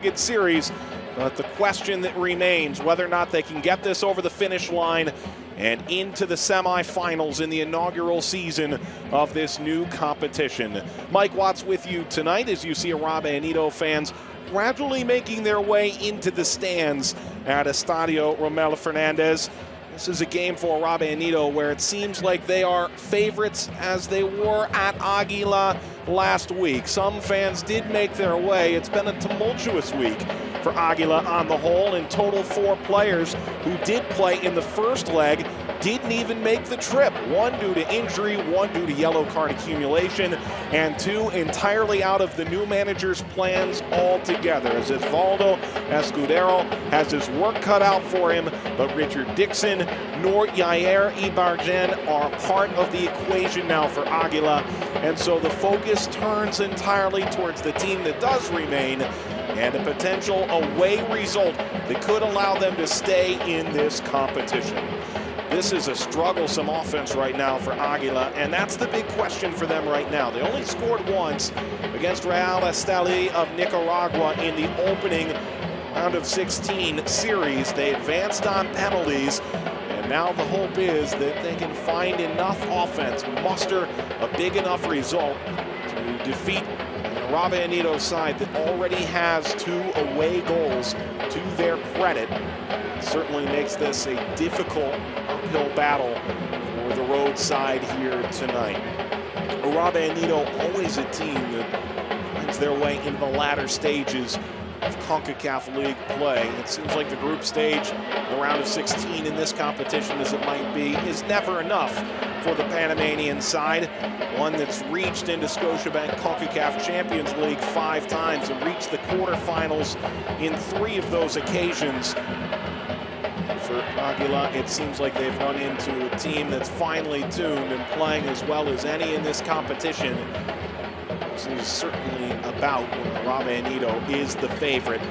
Series, but the question that remains whether or not they can get this over the finish line and into the semifinals in the inaugural season of this new competition. Mike Watts with you tonight as you see Árabe Unido fans gradually making their way into the stands at Estadio Rommel Fernández. This is a game for Árabe Unido where it seems like they are favorites as they were at Aguila last week. Some fans did make their way. It's been a tumultuous week for Aguila on the whole. In total, 4 players who did play in the first leg didn't even make the trip. 1 due to injury, 1 due to yellow card accumulation, and 2 entirely out of the new manager's plans altogether. As Osvaldo Escudero has his work cut out for him, but Richard Dixon nor Yair Ibargen are part of the equation now for Aguila, and so the focus turns entirely towards the team that does remain and a potential away result that could allow them to stay in this competition. This is a strugglesome offense right now for Aguila, and that's the big question for them right now. They only scored once against Real Esteli of Nicaragua in the opening round of 16 series. They advanced on penalties, and now the hope is that they can find enough offense, muster a big enough result to defeat an Árabe Unido side that already has 2 away goals to their credit. It certainly makes this a difficult uphill battle for the road side here tonight. Árabe Unido, always a team that finds their way into the latter stages of Concacaf League play. It seems like the group stage, the round of 16 in this competition as it might be, is never enough for the Panamanian side, one that's reached into Scotiabank Concacaf Champions League 5 times and reached the quarterfinals in 3 of those occasions. For Aguila, it seems like they've run into a team that's finely tuned and playing as well as any in this competition. This is certainly about when Árabe Unido is the favorite.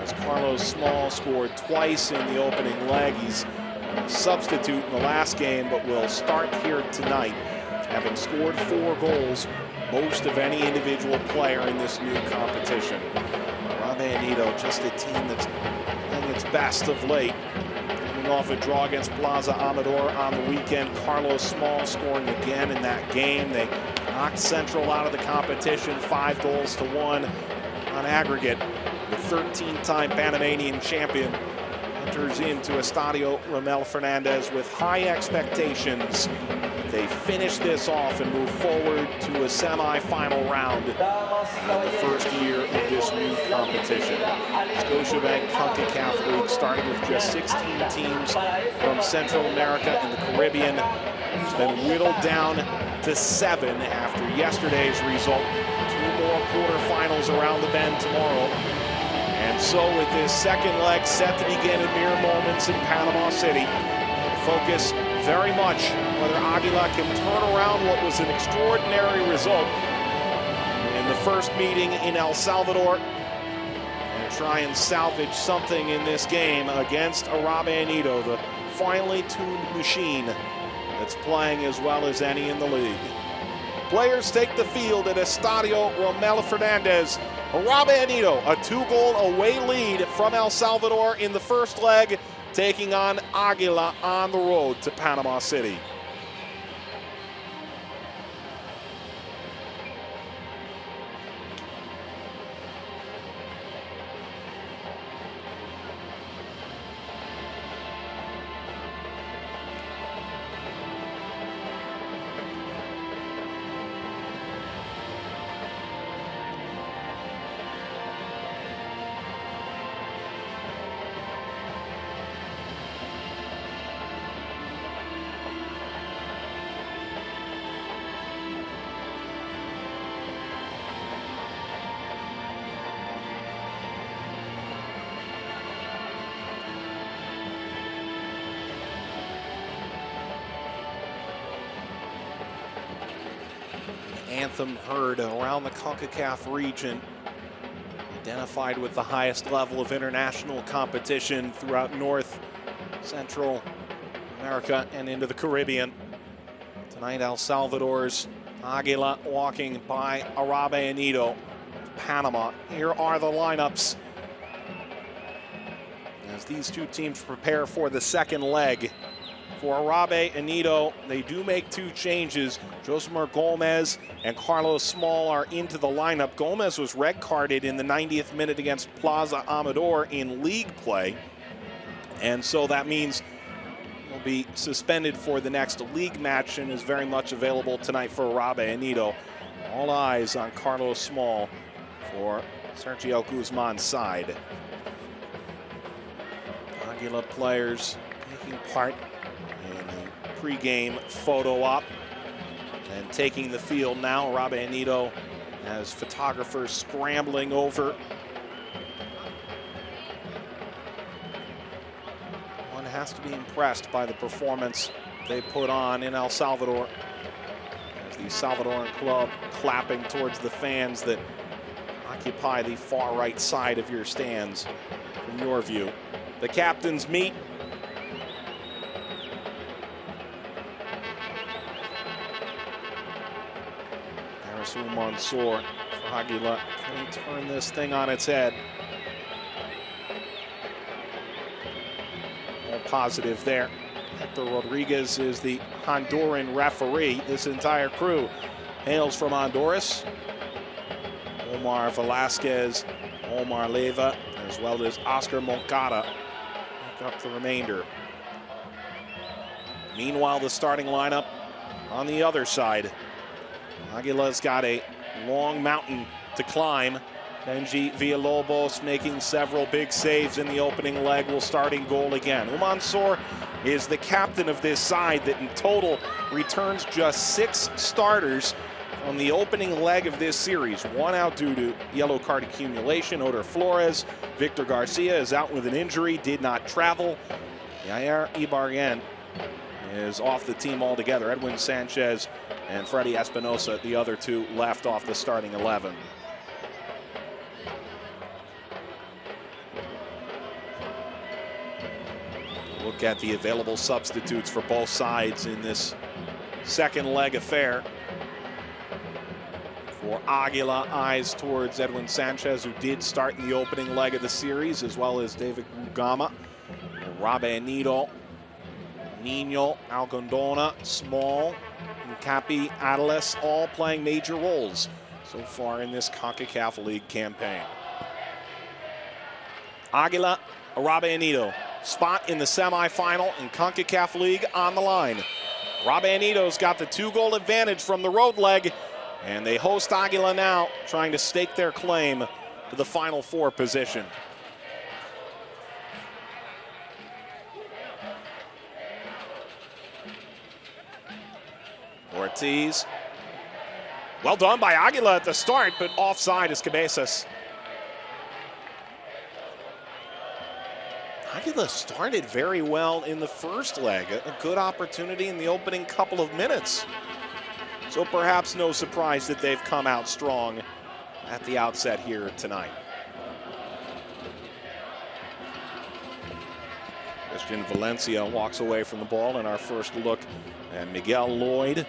As Carlos Small scored twice in the opening leg. He's a substitute in the last game, but will start here tonight, having scored 4 goals, most of any individual player in this new competition. Árabe Unido, just a team that's playing its best of late. Coming off a draw against Plaza Amador on the weekend, Carlos Small scoring again in that game. They knocked Central out of the competition, 5 goals to 1 on aggregate. The 13-time Panamanian champion enters into Estadio Rommel Fernández with high expectations. They finish this off and move forward to a semi-final round in the first year of this new competition. Scotiabank Concacaf League starting with just 16 teams from Central America and the Caribbean. It's been whittled down to 7 after yesterday's result. 2 more quarterfinals around the bend tomorrow. And so with this second leg set to begin in mere moments in Panama City, focus very much whether Aguila can turn around what was an extraordinary result in the first meeting in El Salvador and try and salvage something in this game against Árabe Unido, the finely tuned machine that's playing as well as any in the league. Players take the field at Estadio Rommel Fernández. Árabe Unido, a 2-goal away lead from El Salvador in the first leg, taking on Aguila on the road to Panama City. Anthem heard around the Concacaf region, identified with the highest level of international competition throughout North, Central America and into the Caribbean. Tonight, El Salvador's Aguila walking by Árabe Unido of Panama. Here are the lineups as these two teams prepare for the second leg. For Árabe Unido, they do make two changes. Josemar Gomez and Carlos Small are into the lineup. Gomez was red carded in the 90th minute against Plaza Amador in league play. And so that means he'll be suspended for the next league match and is very much available tonight for Árabe Unido. All eyes on Carlos Small for Sergio Guzman's side. Aguila players taking part in the pregame photo op and taking the field now. Árabe Unido has photographers scrambling over. One has to be impressed by the performance they put on in El Salvador. As the Salvadoran club clapping towards the fans that occupy the far right side of your stands from your view. The captains meet. Mansour for Aguila. Can he turn this thing on its head? All positive there. Hector Rodriguez is the Honduran referee. This entire crew hails from Honduras. Omar Velasquez, Omar Leva, as well as Oscar Moncada make up the remainder. Meanwhile, the starting lineup on the other side. Aguila's got a long mountain to climb. Benji Villalobos making several big saves in the opening leg, will start in goal again. Mansour is the captain of this side that in total returns just 6 starters on the opening leg of this series. 1 out due to yellow card accumulation. Oder Flores. Victor Garcia is out with an injury, did not travel. Yair Ibarguen is off the team altogether. Edwin Sanchez and Freddy Espinosa, the other two, left off the starting 11. Look at the available substitutes for both sides in this second leg affair. For Aguila, eyes towards Edwin Sanchez, who did start in the opening leg of the series, as well as David Gugama. Árabe Unido, Nino, Algondona, Small, and Capi Atlas, all playing major roles so far in this Concacaf League campaign. Aguila, Árabe Unido, spot in the semifinal in Concacaf League on the line. Árabe Unido's got the 2-goal advantage from the road leg, and they host Aguila now, trying to stake their claim to the Final Four position. Ortiz. Well done by Aguila at the start, but offside is Cabezas. Aguila started very well in the first leg. A good opportunity in the opening couple of minutes. So perhaps no surprise that they've come out strong at the outset here tonight. Christian Valencia walks away from the ball in our first look. And Miguel Lloyd.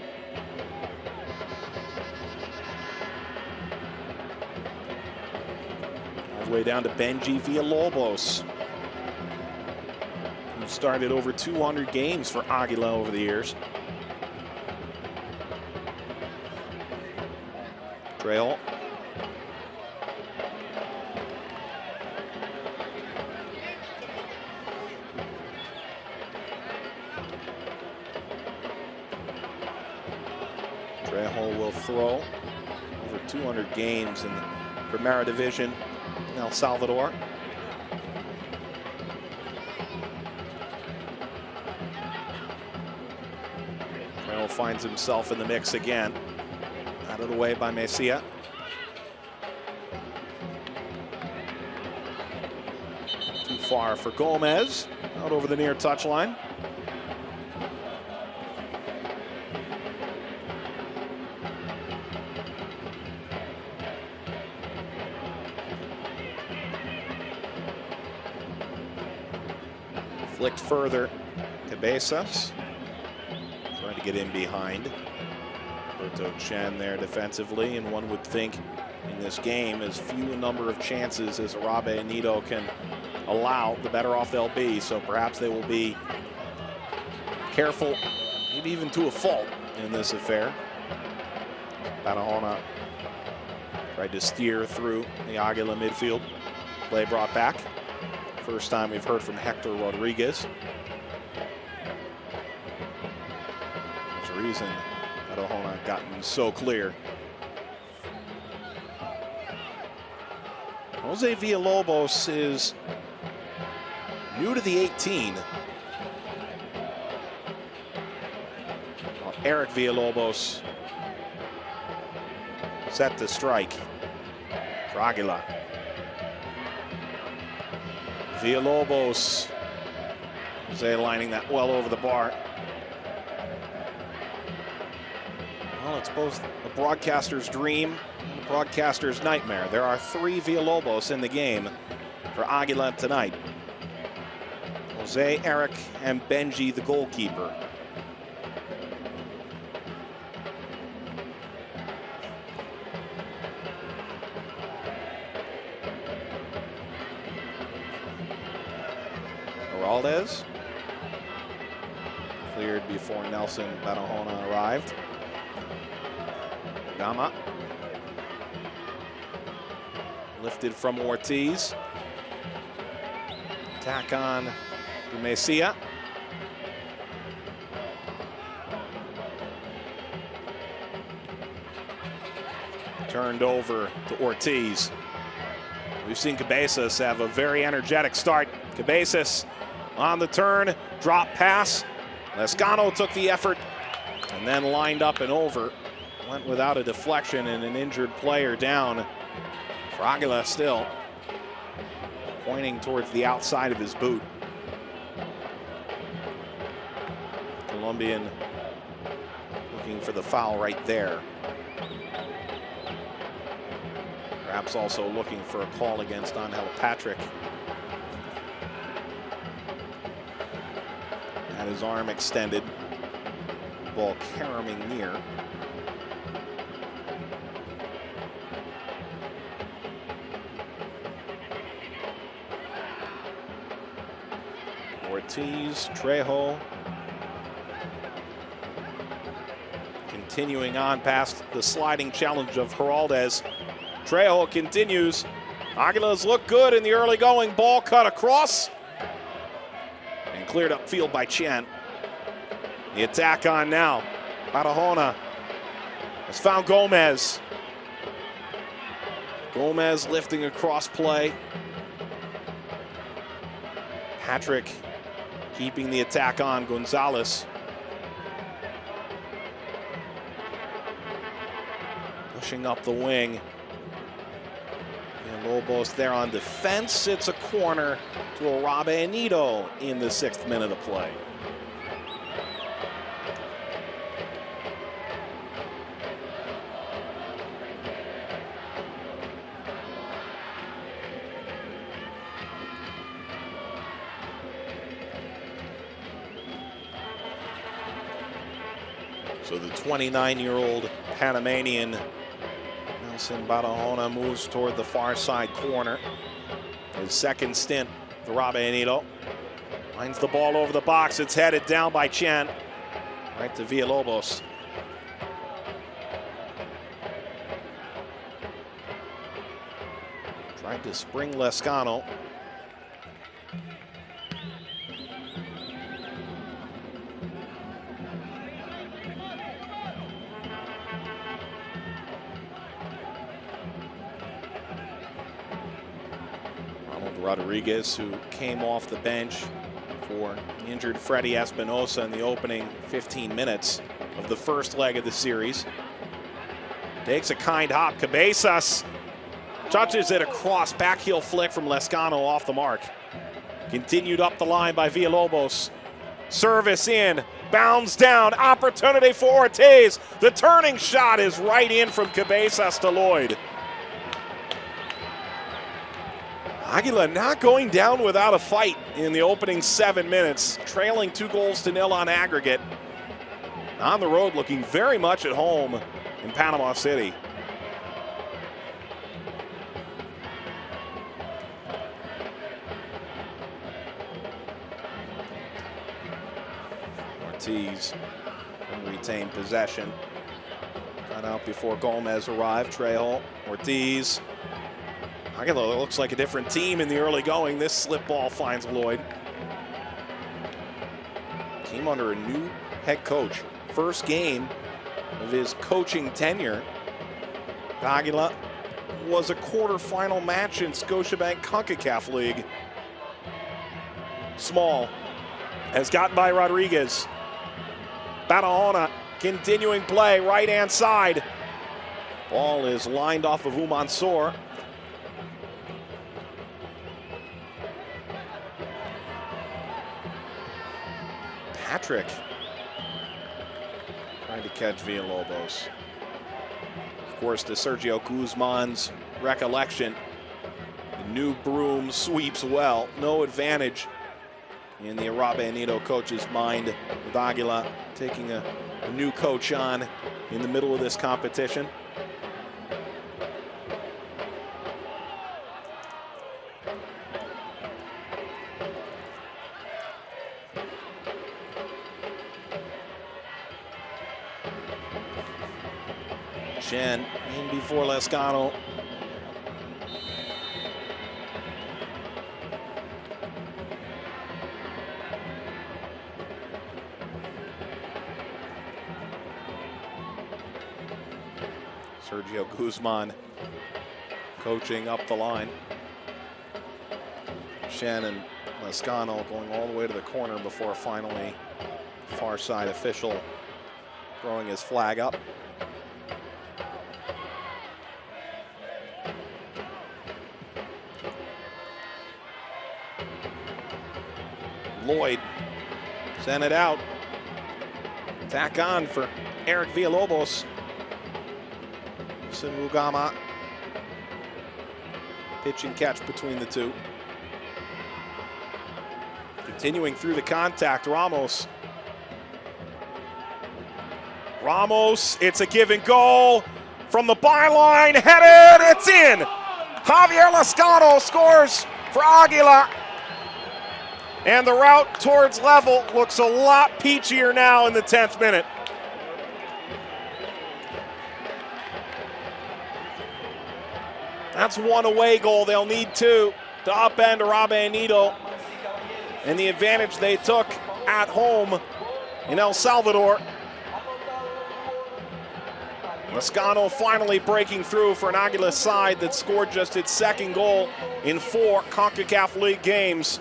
All the way down to Benji Villalobos, who started over 200 games for Aguila over the years. Trejo. Trejo will throw. Over 200 games in the Primera Division in El Salvador. Trejo finds himself in the mix again. Out of the way by Mesia. Too far for Gomez. Out over the near touchline. Flicked further. Cabezas trying to get in behind. Roberto Chen there defensively, and one would think in this game, as few a number of chances as Árabe Unido can allow, the better off they'll be. So perhaps they will be careful, maybe even to a fault in this affair. Barahona tried to steer through the Aguila midfield. Play brought back. First time we've heard from Hector Rodriguez. There's a reason Barahona gotten so clear. Jose Villalobos is new to the 18. Well, Eric Villalobos set to strike for Aguila. Villalobos, Jose lining that well over the bar. Well, it's both the broadcaster's dream and the broadcaster's nightmare. There are 3 Villalobos in the game for Aguila tonight. Jose, Eric, and Benji, the goalkeeper. Geraldez cleared before Nelson Barahona arrived. Gama lifted from Ortiz. Attack on Mesia. Turned over to Ortiz. We've seen Cabezas have a very energetic start. Cabezas on the turn, drop pass. Lescano took the effort and then lined up and over. Went without a deflection and an injured player down. For Aguila still pointing towards the outside of his boot. Colombian looking for the foul right there. Perhaps also looking for a call against Angel Patrick. Had his arm extended. Ball caroming near. Ortiz, Trejo. Continuing on past the sliding challenge of Geraldez. Trejo continues. Aguilas look good in the early going. Ball cut across. And cleared upfield by Chen. The attack on now. Barahona has found Gomez. Gomez lifting across play. Patrick keeping the attack on. Gonzalez. Pushing up the wing. And Lobos there on defense. It's a corner to Árabe Unido in the 6th minute of play. So the 29-year-old Panamanian Nelson Barahona moves toward the far side corner. His second stint for Árabe Unido. Finds the ball over the box. It's headed down by Chen. Right to Villalobos. Tried to spring Lescano. Rodriguez, who came off the bench for injured Freddie Espinosa in the opening 15 minutes of the first leg of the series. Takes a kind hop. Cabezas touches it across. Back heel flick from Lescano off the mark. Continued up the line by Villalobos. Service in. Bounds down. Opportunity for Ortiz. The turning shot is right in from Cabezas to Lloyd. Aguila not going down without a fight in the opening 7 minutes, trailing 2-0 on aggregate. On the road, looking very much at home in Panama City. Ortiz and retain possession. Got out before Gomez arrived. Trejo, Ortiz. Aguila looks like a different team in the early going. This slip ball finds Lloyd. Team under a new head coach. First game of his coaching tenure. Aguila was a quarterfinal match in Scotiabank Concacaf League. Small has gotten by Rodriguez. Barahona continuing play, right-hand side. Ball is lined off of Umansor. Patrick trying to catch Villalobos. Of course, to Sergio Guzman's recollection, the new broom sweeps well. No advantage in the Árabe Unido coach's mind, with Aguila taking a new coach on in the middle of this competition. Chen in before Lescano. Sergio Guzman coaching up the line. Chen and Lescano going all the way to the corner before finally far side official throwing his flag up. Lloyd sent it out. Attack on for Eric Villalobos. Sinugama. Pitch and catch between the two. Continuing through the contact, Ramos. Ramos, it's a give and go from the byline, headed, it's in! Javier Lescano scores for Aguila. And the route towards level looks a lot peachier now in the 10th minute. That's one away goal. They'll need two to upend Árabe Unido. And the advantage they took at home in El Salvador. Lescano finally breaking through for an Aguila side that scored just its second goal in 4 CONCACAF League games.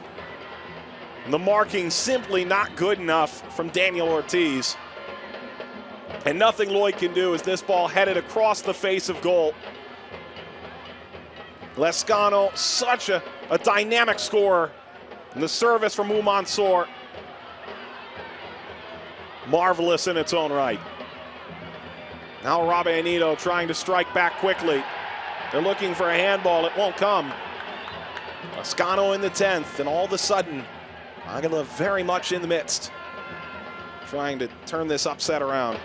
And the marking simply not good enough from Daniel Ortiz. And nothing Lloyd can do as this ball headed across the face of goal. Lescano, such a dynamic scorer. And the service from Umansor, marvelous in its own right. Now Árabe Unido trying to strike back quickly. They're looking for a handball, it won't come. Lescano in the 10th, and all of a sudden, Aguila very much in the midst, trying to turn this upset around.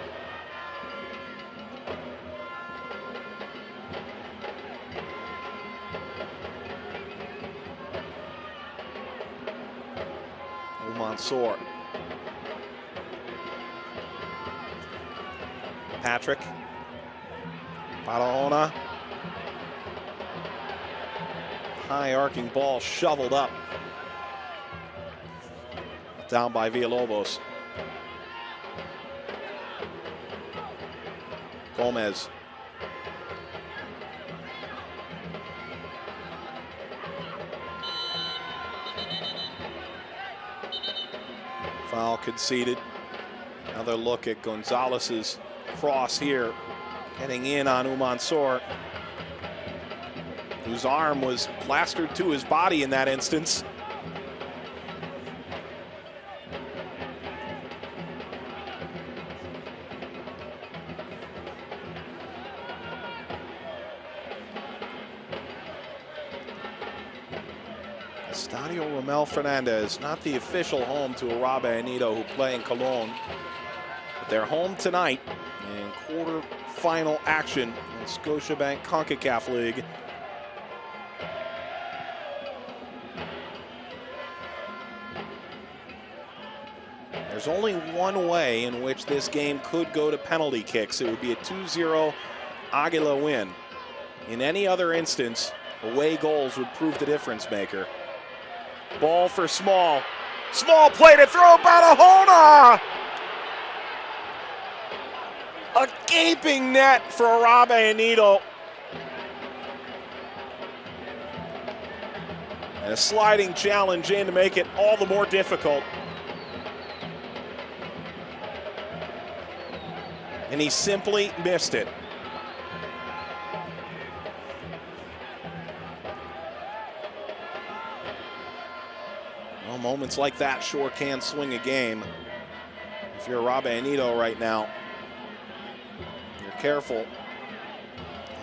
Umansor. Patrick. Barahona. High arcing ball shoveled up. Down by Villalobos. Gomez. Foul conceded. Another look at Gonzalez's cross here, heading in on Umansor, whose arm was plastered to his body in that instance. Estadio Romel Fernandez, not the official home to Árabe Unido, who play in Cologne, but they're home tonight in quarter-final action in Scotiabank CONCACAF League. There's only one way in which this game could go to penalty kicks. It would be a 2-0 Aguila win. In any other instance, away goals would prove the difference maker. Ball for Small. Small play to throw, Barahona! A gaping net for Árabe Unido. And a sliding challenge in to make it all the more difficult. And he simply missed it. Well, moments like that sure can swing a game. If you're Árabe Unido right now, you're careful.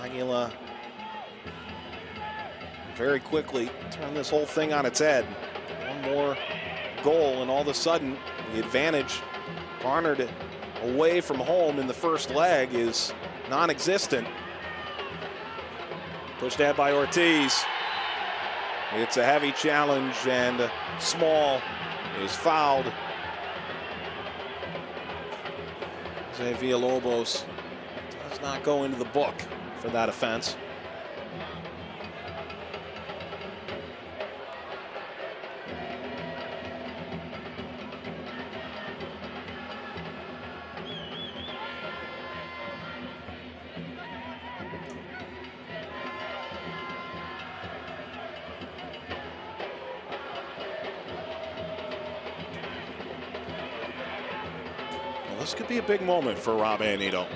Aguila very quickly turn this whole thing on its head. One more goal and all of a sudden the advantage garnered away from home in the first leg is non-existent. Pushed out by Ortiz. It's a heavy challenge and Small is fouled. Jose Villalobos does not go into the book for that offense. This could be a big moment for Árabe Unido.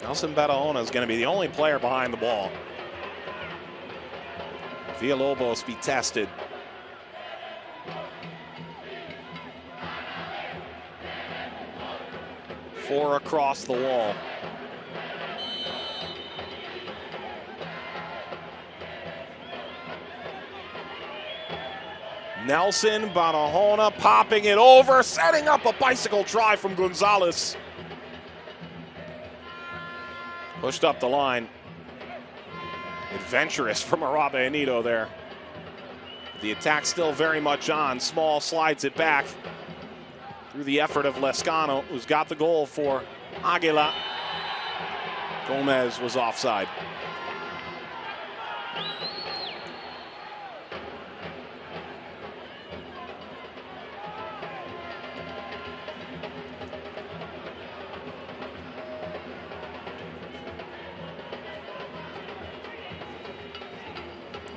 Nelson Barahona is going to be the only player behind the ball. Villalobos be tested. Four across the wall. Nelson Barahona popping it over, setting up a bicycle try from Gonzalez. Pushed up the line. Adventurous from Árabe Unido there. The attack still very much on. Small slides it back through the effort of Lescano, who's got the goal for Aguila. Gomez was offside.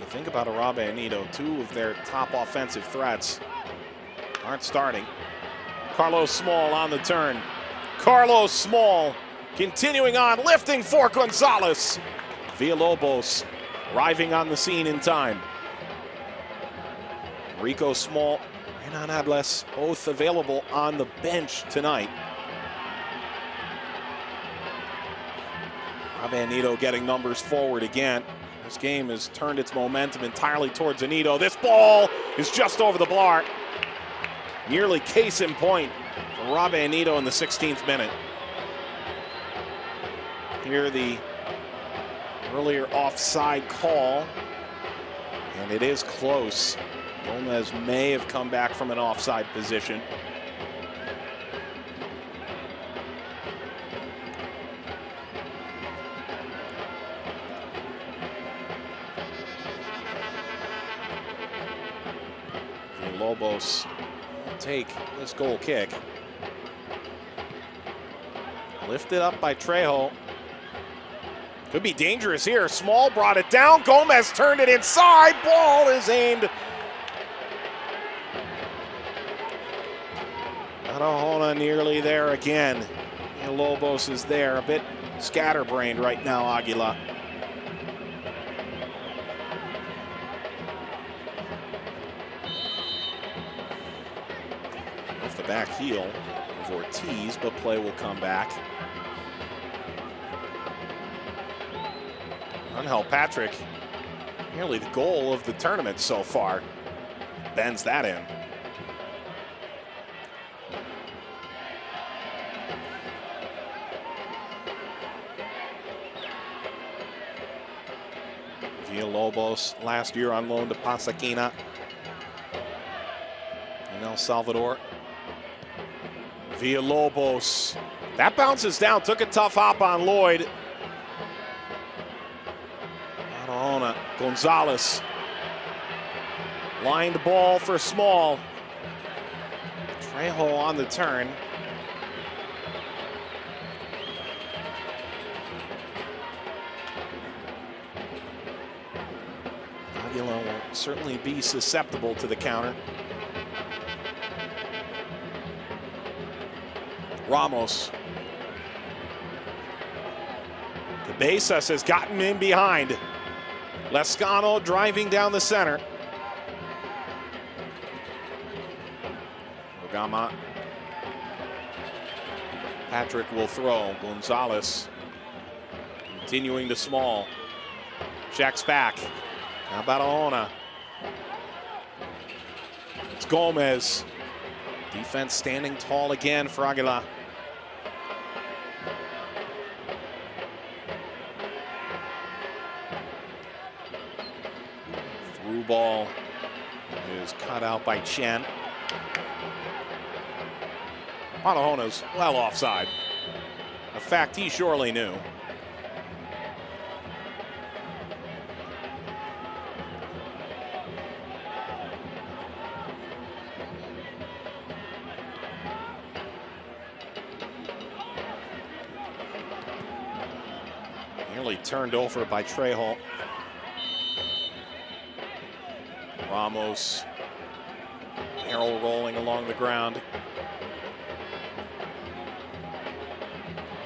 Think about Árabe Unido, two of their top offensive threats aren't starting. Carlos Small on the turn. Carlos Small continuing on, lifting for Gonzalez. Villalobos arriving on the scene in time. Rico Small, Renan Adles, both available on the bench tonight. Árabe Unido getting numbers forward again. This game has turned its momentum entirely towards Unido. This ball is just over the bar. Nearly case in point for Árabe Unido in the 16th minute. Here the earlier offside call, and it is close. Gomez may have come back from an offside position. Lobos take this goal kick. Lifted up by Trejo. Could be dangerous here. Small brought it down. Gomez turned it inside. Ball is aimed. Barahona nearly there again. And Lobos is there. A bit scatterbrained right now, Aguila. Back heel of Ortiz, but play will come back. Angel Patrick, nearly the goal of the tournament so far, bends that in. Villalobos last year on loan to Pasaquina in El Salvador. Villalobos. That bounces down, took a tough hop on Lloyd. Barahona, Gonzalez. Lined ball for Small. Trejo on the turn. Aguila will certainly be susceptible to the counter. Ramos. Cabezas has gotten in behind. Lescano driving down the center. Ogama. Patrick will throw. Gonzalez continuing to Small. Checks back. Now Barahona. It's Gomez. Defense standing tall again for Aguila. Through ball is cut out by Chen. Barahona's well offside. A fact he surely knew. Nearly turned over by Trejo. Ramos, barrel rolling along the ground.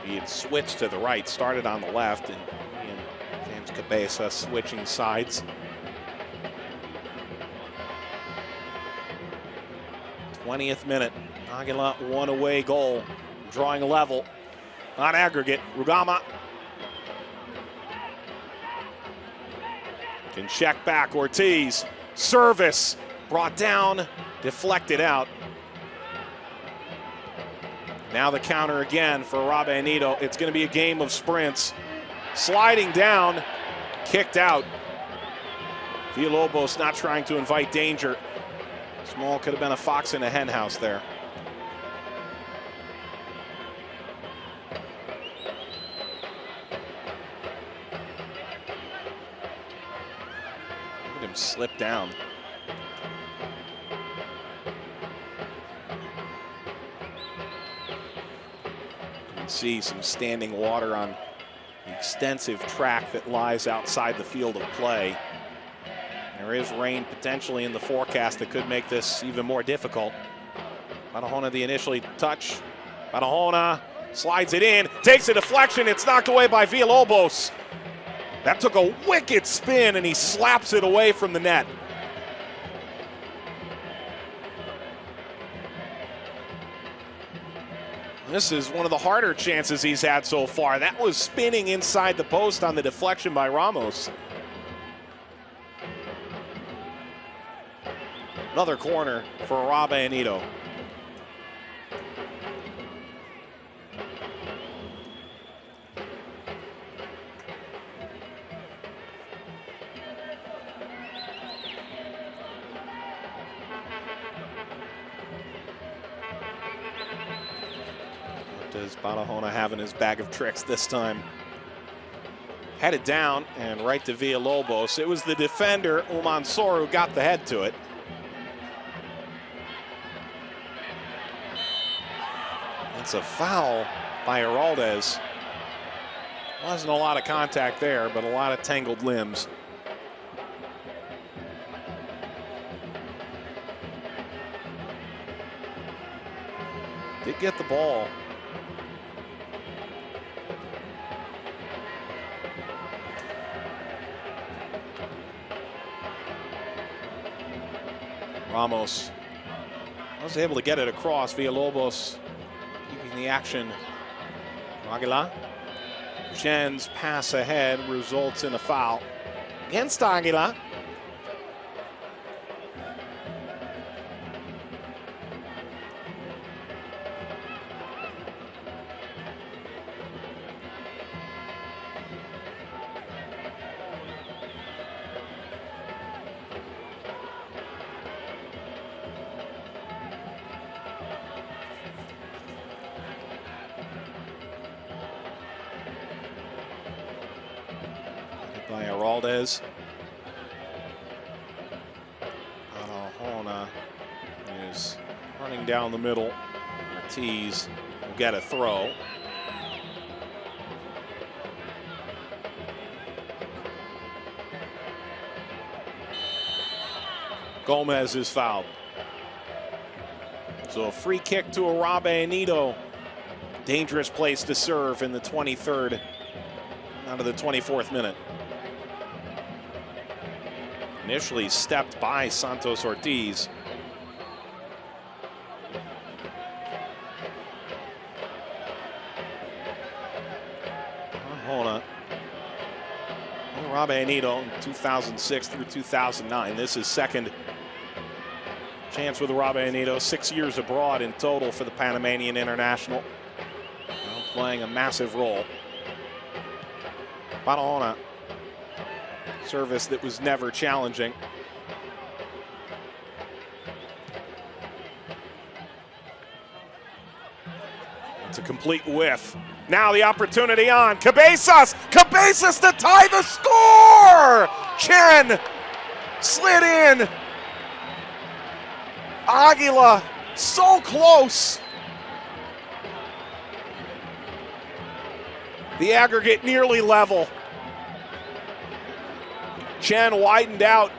He had switched to the right, started on the left, and James Cabeza switching sides. 20th minute, Aguila one away goal, drawing a level on aggregate. Rugama can check back. Ortiz, service, brought down, deflected out. Now the counter again for Árabe Unido. It's going to be a game of sprints. Sliding down, kicked out. Villalobos not trying to invite danger. Small could have been a fox in a hen house there. Look at him slip down. See some standing water on the extensive track that lies outside the field of play. There is rain potentially in the forecast that could make this even more difficult. Barahona the initially touch. Barahona slides it in, takes a deflection, it's knocked away by Villalobos. That took a wicked spin and he slaps it away from the net. This is one of the harder chances he's had so far. That was spinning inside the post on the deflection by Ramos. Another corner for Árabe Unido. Does Barahona have in his bag of tricks this time? Headed down and right to Villalobos. It was the defender, Umansor, who got the head to it. It's a foul by Heraldez. Wasn't a lot of contact there, but a lot of tangled limbs. Did get the ball. Ramos was able to get it across. Villalobos keeping the action. Aguila. Chen's pass ahead results in a foul against Aguila. by Araldez. Arjona is running down the middle. Ortiz will get a throw. Gomez is fouled. So a free kick to Árabe Unido. Dangerous place to serve in the 23rd out of the 24th minute. Initially stepped by Santos Ortiz. Árabe Unido in 2006 through 2009. This is second chance with Árabe Unido. 6 years abroad in total for the Panamanian international. Now playing a massive role. Barahona. Service that was never challenging. It's a complete whiff. Now the opportunity on Cabezas. Cabezas to tie the score. Chen slid in. Aguila so close. The aggregate nearly level. Chen widened out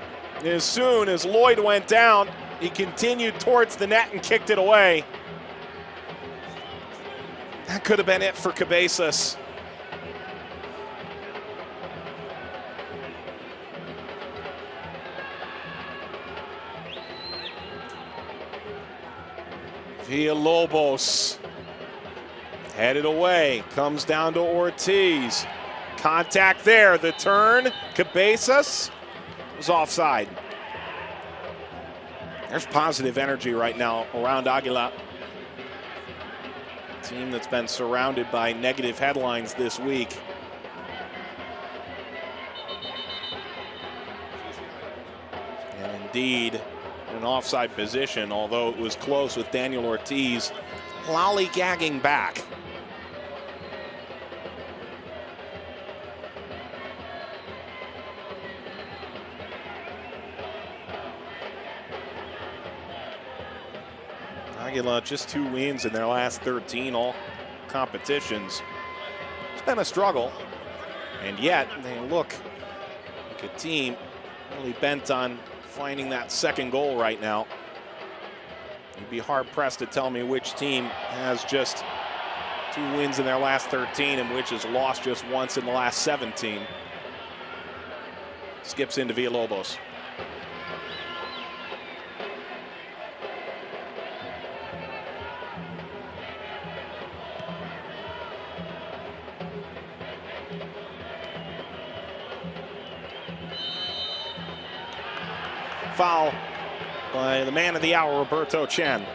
as soon as Lloyd went down. He continued towards the net and kicked it away. That could have been it for Cabezas. Villalobos headed away, comes down to Ortiz. Contact there, the turn. Cabezas was offside. There's positive energy right now around Aguila. Team that's been surrounded by negative headlines this week. And indeed, an offside position, although it was close with Daniel Ortiz lollygagging back. Aguila just 2 wins in their last 13 all competitions. It's been a struggle, and yet they look like a team really bent on finding that second goal right now. You'd be hard-pressed to tell me which team has just 2 wins in their last 13 and which has lost just once in the last 17. Skips into Villalobos. Foul by the man of the hour, Roberto Chen.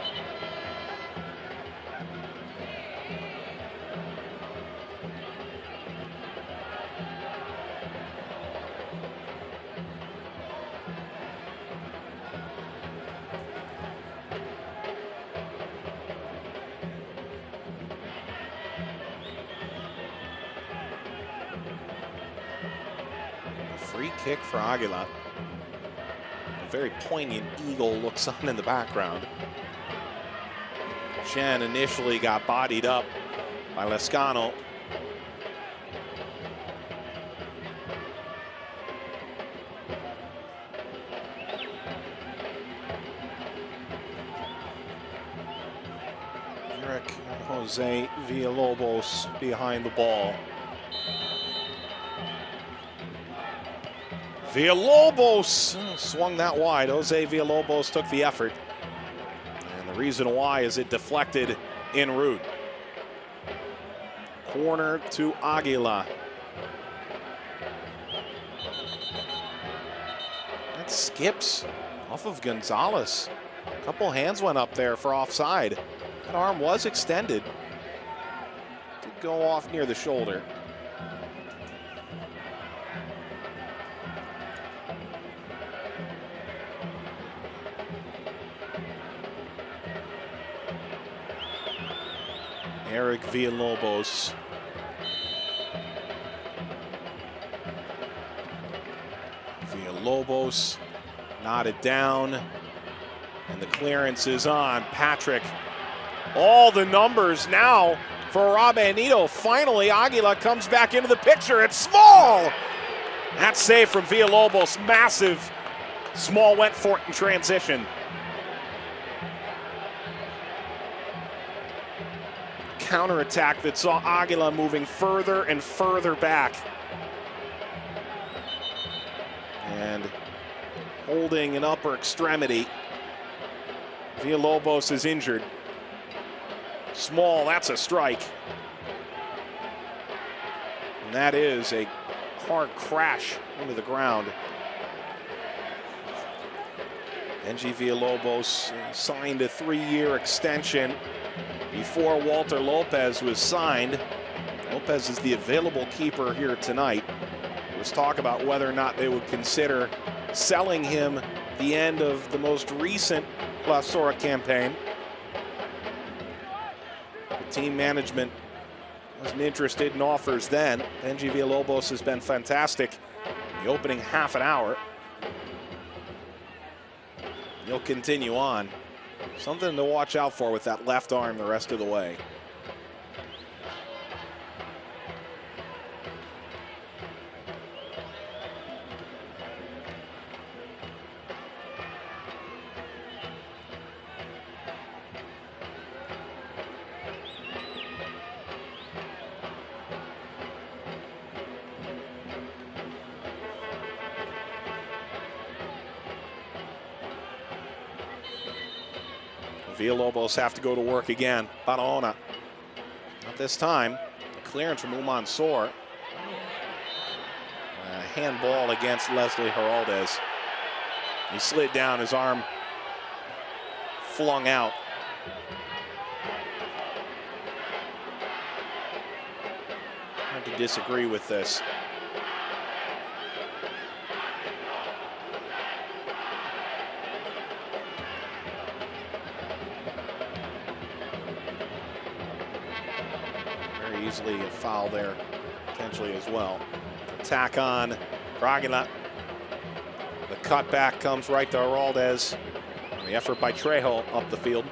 A free kick for Aguila. Very poignant eagle looks on in the background. Chen initially got bodied up by Lescano. Eric Jose Villalobos behind the ball. Villalobos swung that wide. Jose Villalobos took the effort. And the reason why is it deflected en route. Corner to Aguila. That skips off of Gonzalez. A couple hands went up there for offside. That arm was extended. Did go off near the shoulder. Eric Villalobos. Villalobos knotted down, and the clearance is on. Patrick, all the numbers now for Árabe Unido. Finally, Aguila comes back into the picture. It's Small! That save from Villalobos, massive. Small went for it in transition. Counterattack that saw Aguila moving further and further back. And holding an upper extremity. Villalobos is injured. Small, that's a strike. And that is a hard crash into the ground. Benji Villalobos signed a 3-year extension before Walter Lopez was signed. Lopez is the available keeper here tonight. There was talk about whether or not they would consider selling him the end of the most recent Clausura campaign. The team management wasn't interested in offers then. Benji Villalobos has been fantastic in the opening half an hour. He'll continue on. Something to watch out for with that left arm the rest of the way. Villalobos have to go to work again. Barahona. Not this time. A clearance from Umansor. A handball against Leslie Heraldez. He slid down, his arm flung out. Hard to disagree with this. Easily a foul there, potentially as well. Attack on Aguila. The cutback comes right to Heraldez. The effort by Trejo up the field.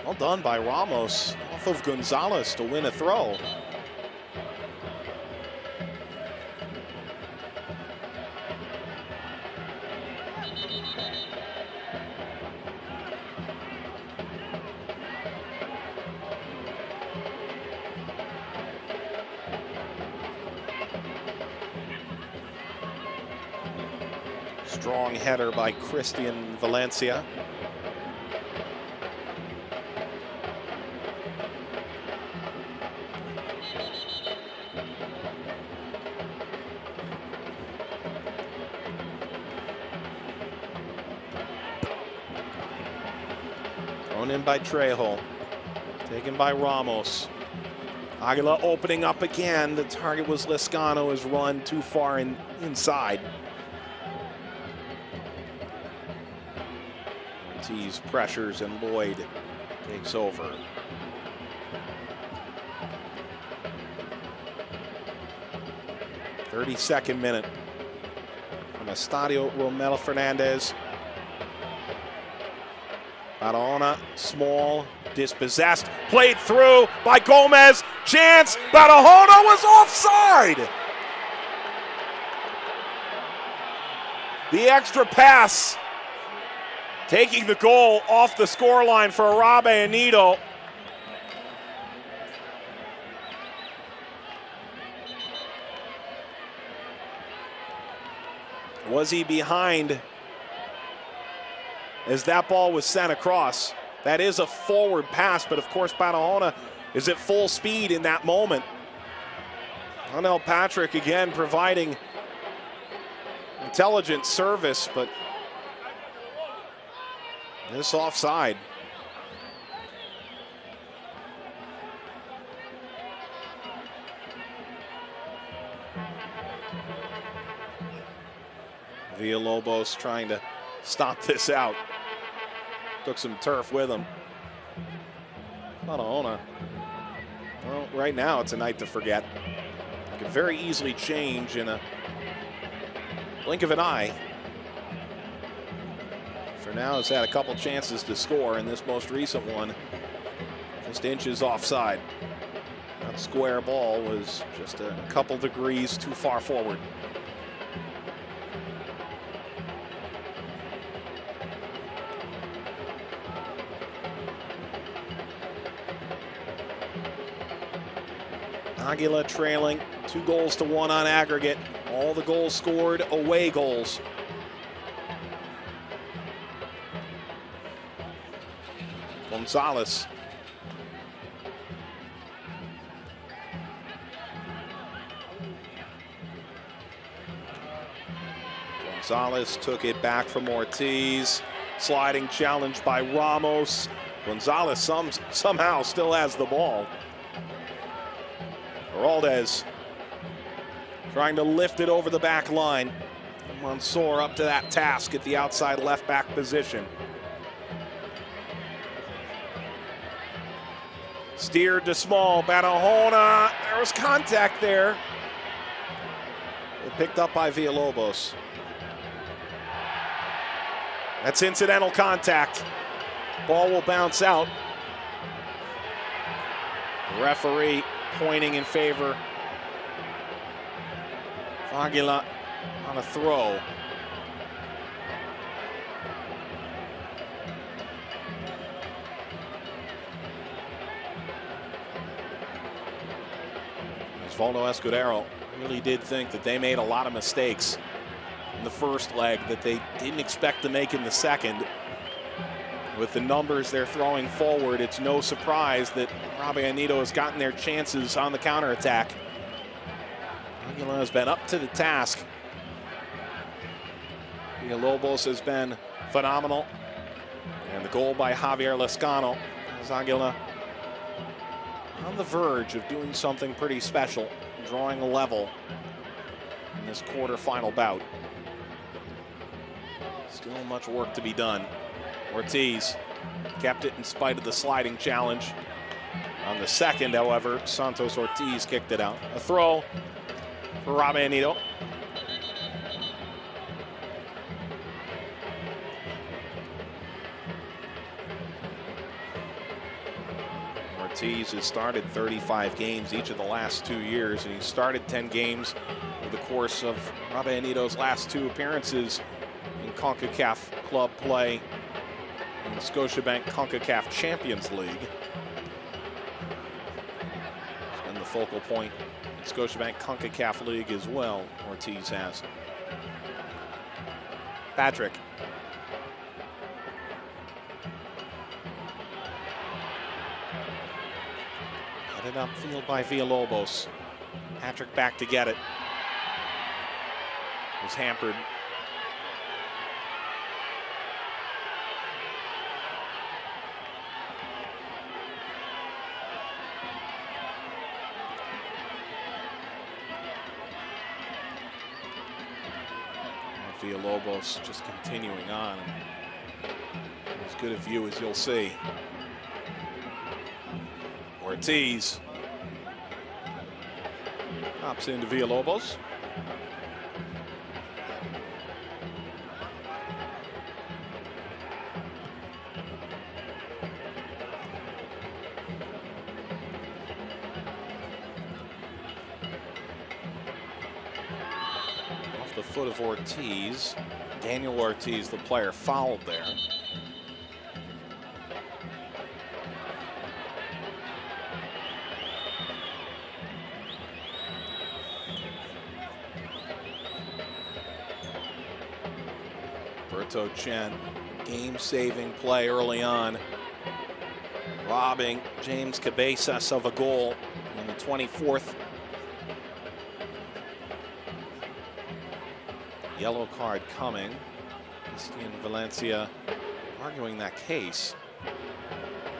Well done by Ramos off of Gonzalez to win a throw. Strong header by Christian Valencia. Thrown in by Trejo. Taken by Ramos. Aguila opening up again. The target was Lescano, has run too far inside. Ortiz pressures and Lloyd takes over. .32nd minute from Estadio Romero Fernandez. Barahona, Small, dispossessed, played through by Gomez. Chance, Barahona was offside. The extra pass, taking the goal off the scoreline for Árabe Unido. Was he behind as that ball was sent across? That is a forward pass, but of course Barahona is at full speed in that moment. Anel Patrick again providing intelligent service, but this offside. Villalobos trying to stop this out. Took some turf with him. Barahona. Well, right now it's a night to forget. It could very easily change in a blink of an eye. For now, has had a couple chances to score, and this most recent one just inches offside. That square ball was just a couple degrees too far forward. Aguila trailing 2-1 on aggregate. All the goals scored away goals. Gonzalez. Gonzalez took it back from Ortiz. Sliding challenge by Ramos. Gonzalez somehow still has the ball. Heraldez trying to lift it over the back line. Mansour up to that task at the outside left back position. Steered to Small. Barahona. There was contact there. Picked up by Villalobos. That's incidental contact. Ball will bounce out. The referee pointing in favor of Aguila on a throw. Osvaldo Escudero really did think that they made a lot of mistakes in the first leg that they didn't expect to make in the second. With the numbers they're throwing forward, it's no surprise that Árabe Unido has gotten their chances on the counterattack. Aguila has been up to the task. Villalobos has been phenomenal. And the goal by Javier Lescano has Aguila on the verge of doing something pretty special, drawing a level in this quarterfinal bout. Still much work to be done. Ortiz kept it in spite of the sliding challenge. On the second, however, Santos Ortiz kicked it out. A throw for Árabe Unido. Ortiz has started 35 games each of the last 2 years, and he started 10 games over the course of Árabe Unido's last 2 appearances in Concacaf club play in the Scotiabank Concacaf Champions League. It's been the focal point in Scotiabank Concacaf League as well, Ortiz has. Patrick. Headed upfield by Villalobos. Patrick back to get it. Was hampered. Villalobos just continuing on. As good a view as you'll see. Ortiz pops into Villalobos. Off the foot of Ortiz. Daniel Ortiz, the player, fouled there. Chen, game-saving play early on, robbing James Cabezas of a goal in the 24th. Yellow card coming. Christian Valencia arguing that case,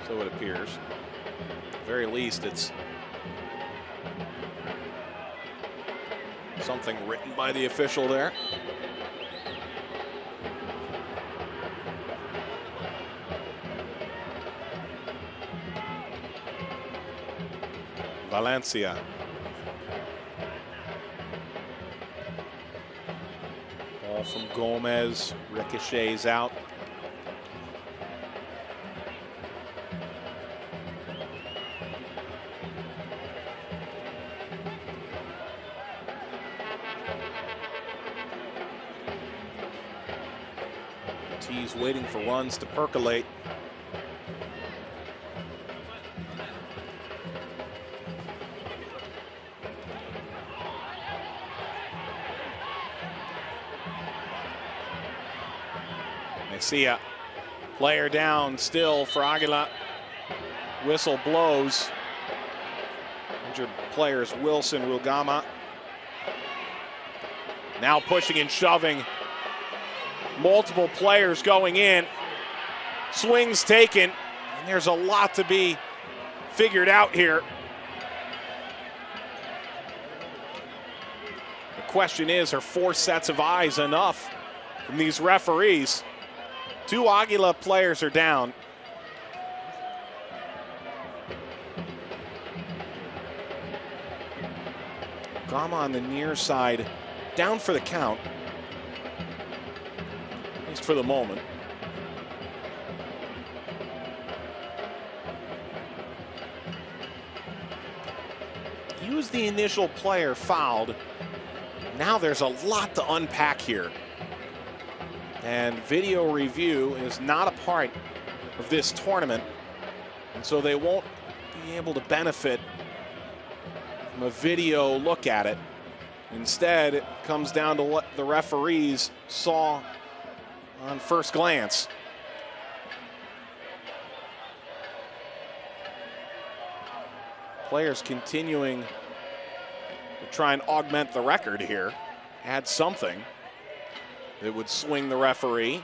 so it appears. At the very least, it's something written by the official there. Valencia. Ball from Gomez, ricochets out. He's waiting for runs to percolate. Mexia, player down still for Aguila. Whistle blows. Injured players Wilson, Wilgama. Now pushing and shoving. Multiple players going in. Swings taken. And there's a lot to be figured out here. The question is, are 4 sets of eyes enough from these referees? 2 Aguila players are down. Gama on the near side, down for the count. At least for the moment. He was the initial player fouled. Now there's a lot to unpack here. And video review is not a part of this tournament. And so they won't be able to benefit from a video look at it. Instead, it comes down to what the referees saw on first glance. Players continuing to try and augment the record here, add something that would swing the referee.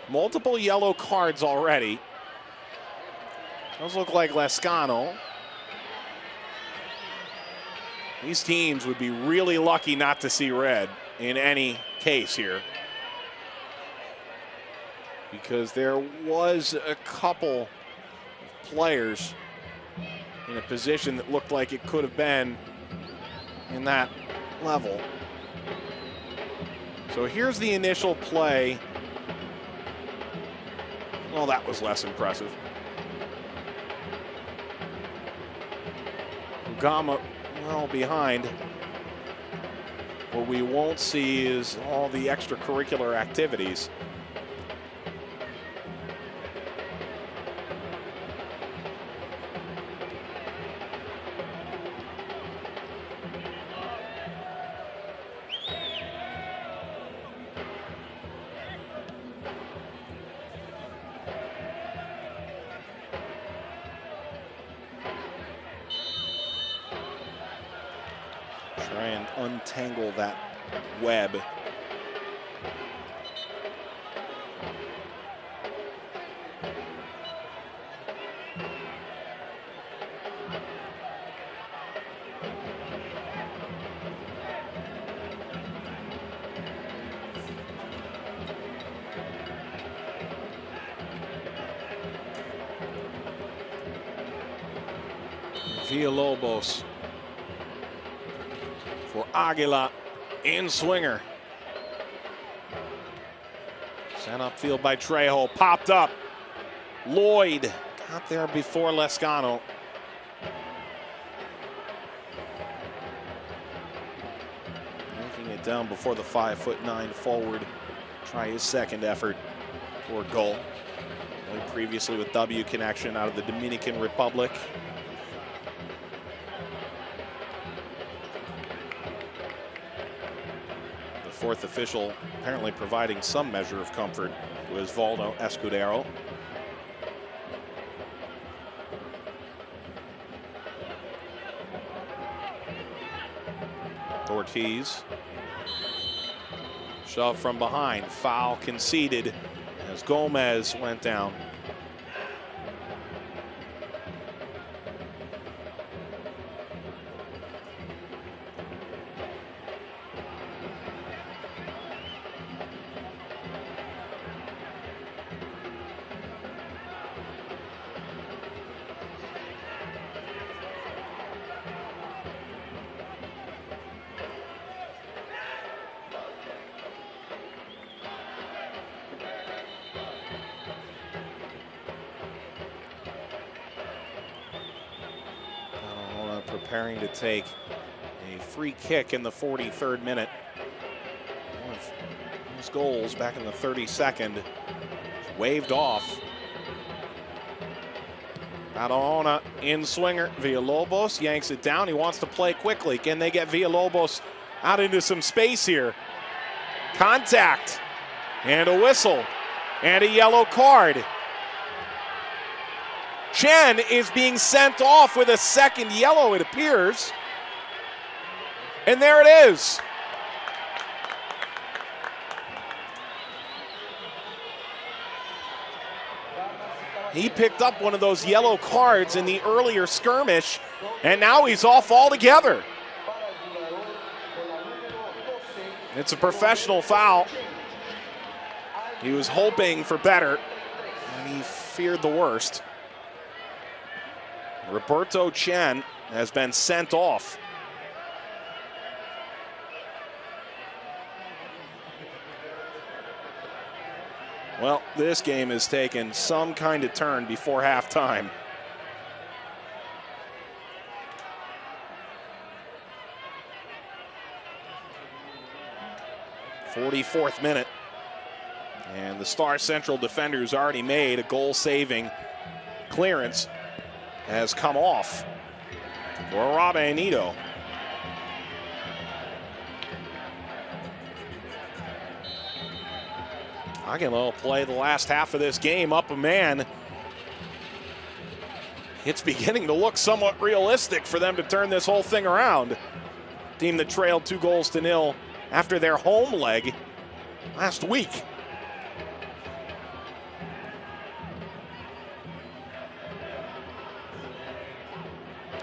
Multiple yellow cards already. Those look like Lescano. These teams would be really lucky not to see red in any case here, because there was a couple of players in a position that looked like it could have been in that level. So here's the initial play. Well, that was less impressive. Gama well behind. What we won't see is all the extracurricular activities. Try and untangle that web. Villalobos for Aguila in swinger. Sent upfield by Trejo, popped up. Lloyd got there before Lescano. Knocking it down before the 5'9" forward try his second effort for goal. Played previously with W Connection out of the Dominican Republic. Fourth official apparently providing some measure of comfort was Valdo Escudero. Ortiz. Shove from behind. Foul conceded as Gomez went down. preparing to take a free kick in the 43rd minute. One of his goals back in the 32nd. Waved off. Barahona in swinger. Villalobos yanks it down. He wants to play quickly. Can they get Villalobos out into some space here? Contact and a whistle and a yellow card. Chen is being sent off with a second yellow, it appears. And there it is. He picked up one of those yellow cards in the earlier skirmish, and now he's off altogether. It's a professional foul. He was hoping for better, and he feared the worst. Roberto Chen has been sent off. Well, this game has taken some kind of turn before halftime. '44th minute. And the Star Central defender's already made a goal-saving clearance. Has come off for Árabe Unido. Aguila will play the last half of this game up a man. It's beginning to look somewhat realistic for them to turn this whole thing around. Team that trailed 2-0 after their home leg last week.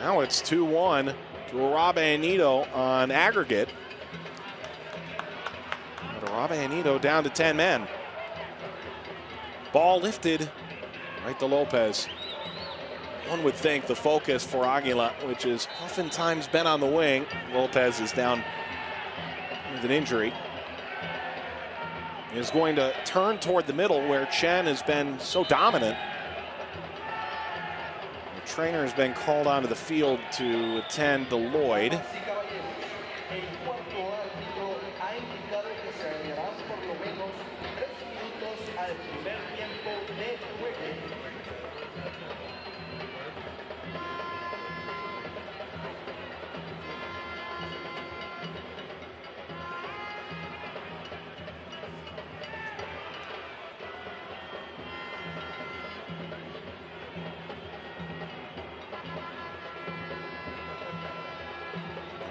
Now it's 2-1 to Árabe Unido on aggregate. But Árabe Unido down to 10 men. Ball lifted right to Lopez. One would think the focus for Aguila, which has oftentimes been on the wing. Lopez is down with an injury. Is going to turn toward the middle where Chen has been so dominant. The trainer has been called onto the field to attend to Lloyd.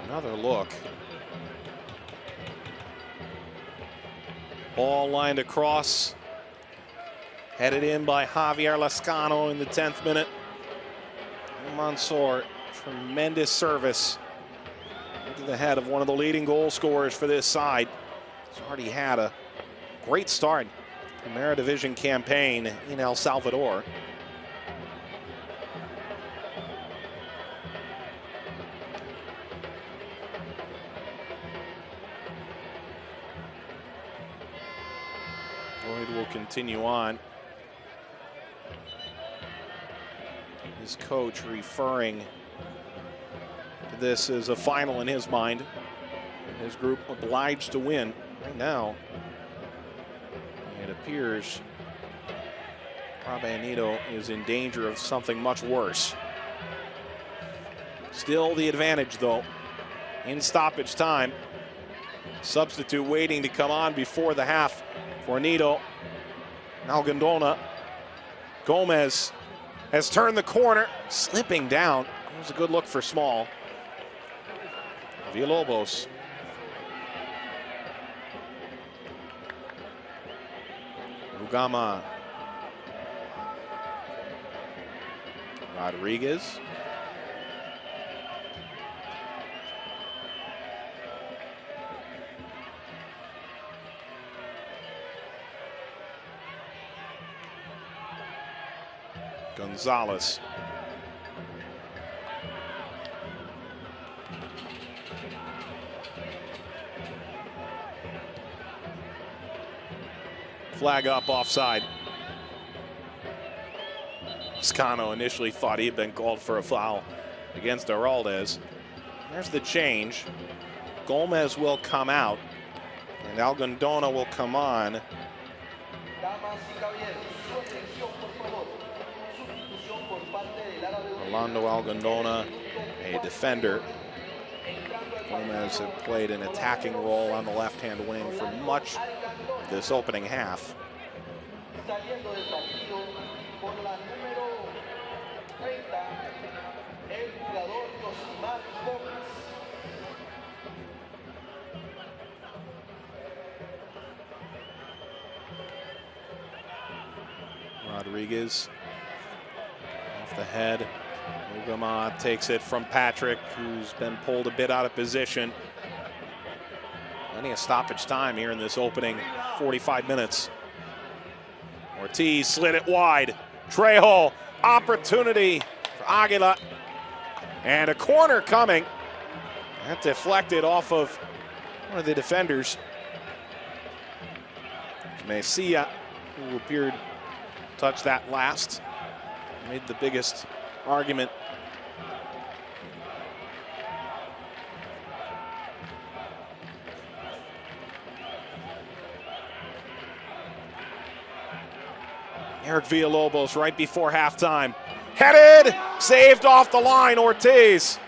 Another look. Ball lined across. Headed in by Javier Lascano in the 10th minute. Mansour, tremendous service into the head of one of the leading goal scorers for this side. He's already had a great start. Primera Division campaign in El Salvador. Lloyd will continue on. His coach referring to this as a final in his mind. His group obliged to win. Right now, it appears Árabe Unido is in danger of something much worse. Still the advantage, though, in stoppage time. Substitute waiting to come on before the half for Unido. Now Gondona. Gomez has turned the corner, slipping down. It was a good look for Small. Villalobos. Ugama. Rodriguez. Gonzalez. Flag up offside. Scano initially thought he had been called for a foul. against Araldez. There's the change. Gomez will come out, and Algondona will come on. Rolando Algondona, a defender. Gomez had played an attacking role on the left-hand wing for much of this opening half. Rodriguez off the head. Ugama takes it from Patrick, who's been pulled a bit out of position. Plenty of stoppage time here in this opening 45 minutes. Ortiz slid it wide. Trejo, opportunity for Aguila. And a corner coming. That deflected off of one of the defenders. Messia, who appeared to touch that last, made the biggest argument. Eric Villalobos right before halftime. Headed, saved off the line, Ortiz.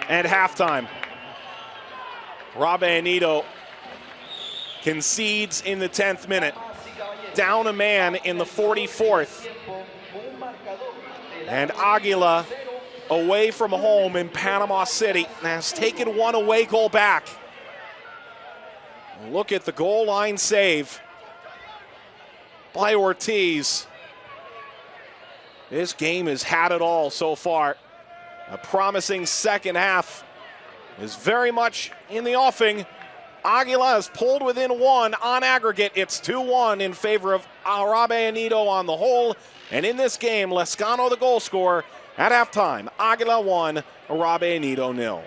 And halftime. Árabe Unido concedes in the 10th minute. Down a man in the 44th. And Aguila, away from home in Panama City, has taken one away goal back. Look at the goal line save by Ortiz. This game has had it all so far. A promising second half is very much in the offing. Aguila has pulled within one on aggregate. It's 2-1 in favor of Árabe Unido on the whole. And in this game, Lescano the goal scorer at halftime. Aguila 1, Árabe Unido 0.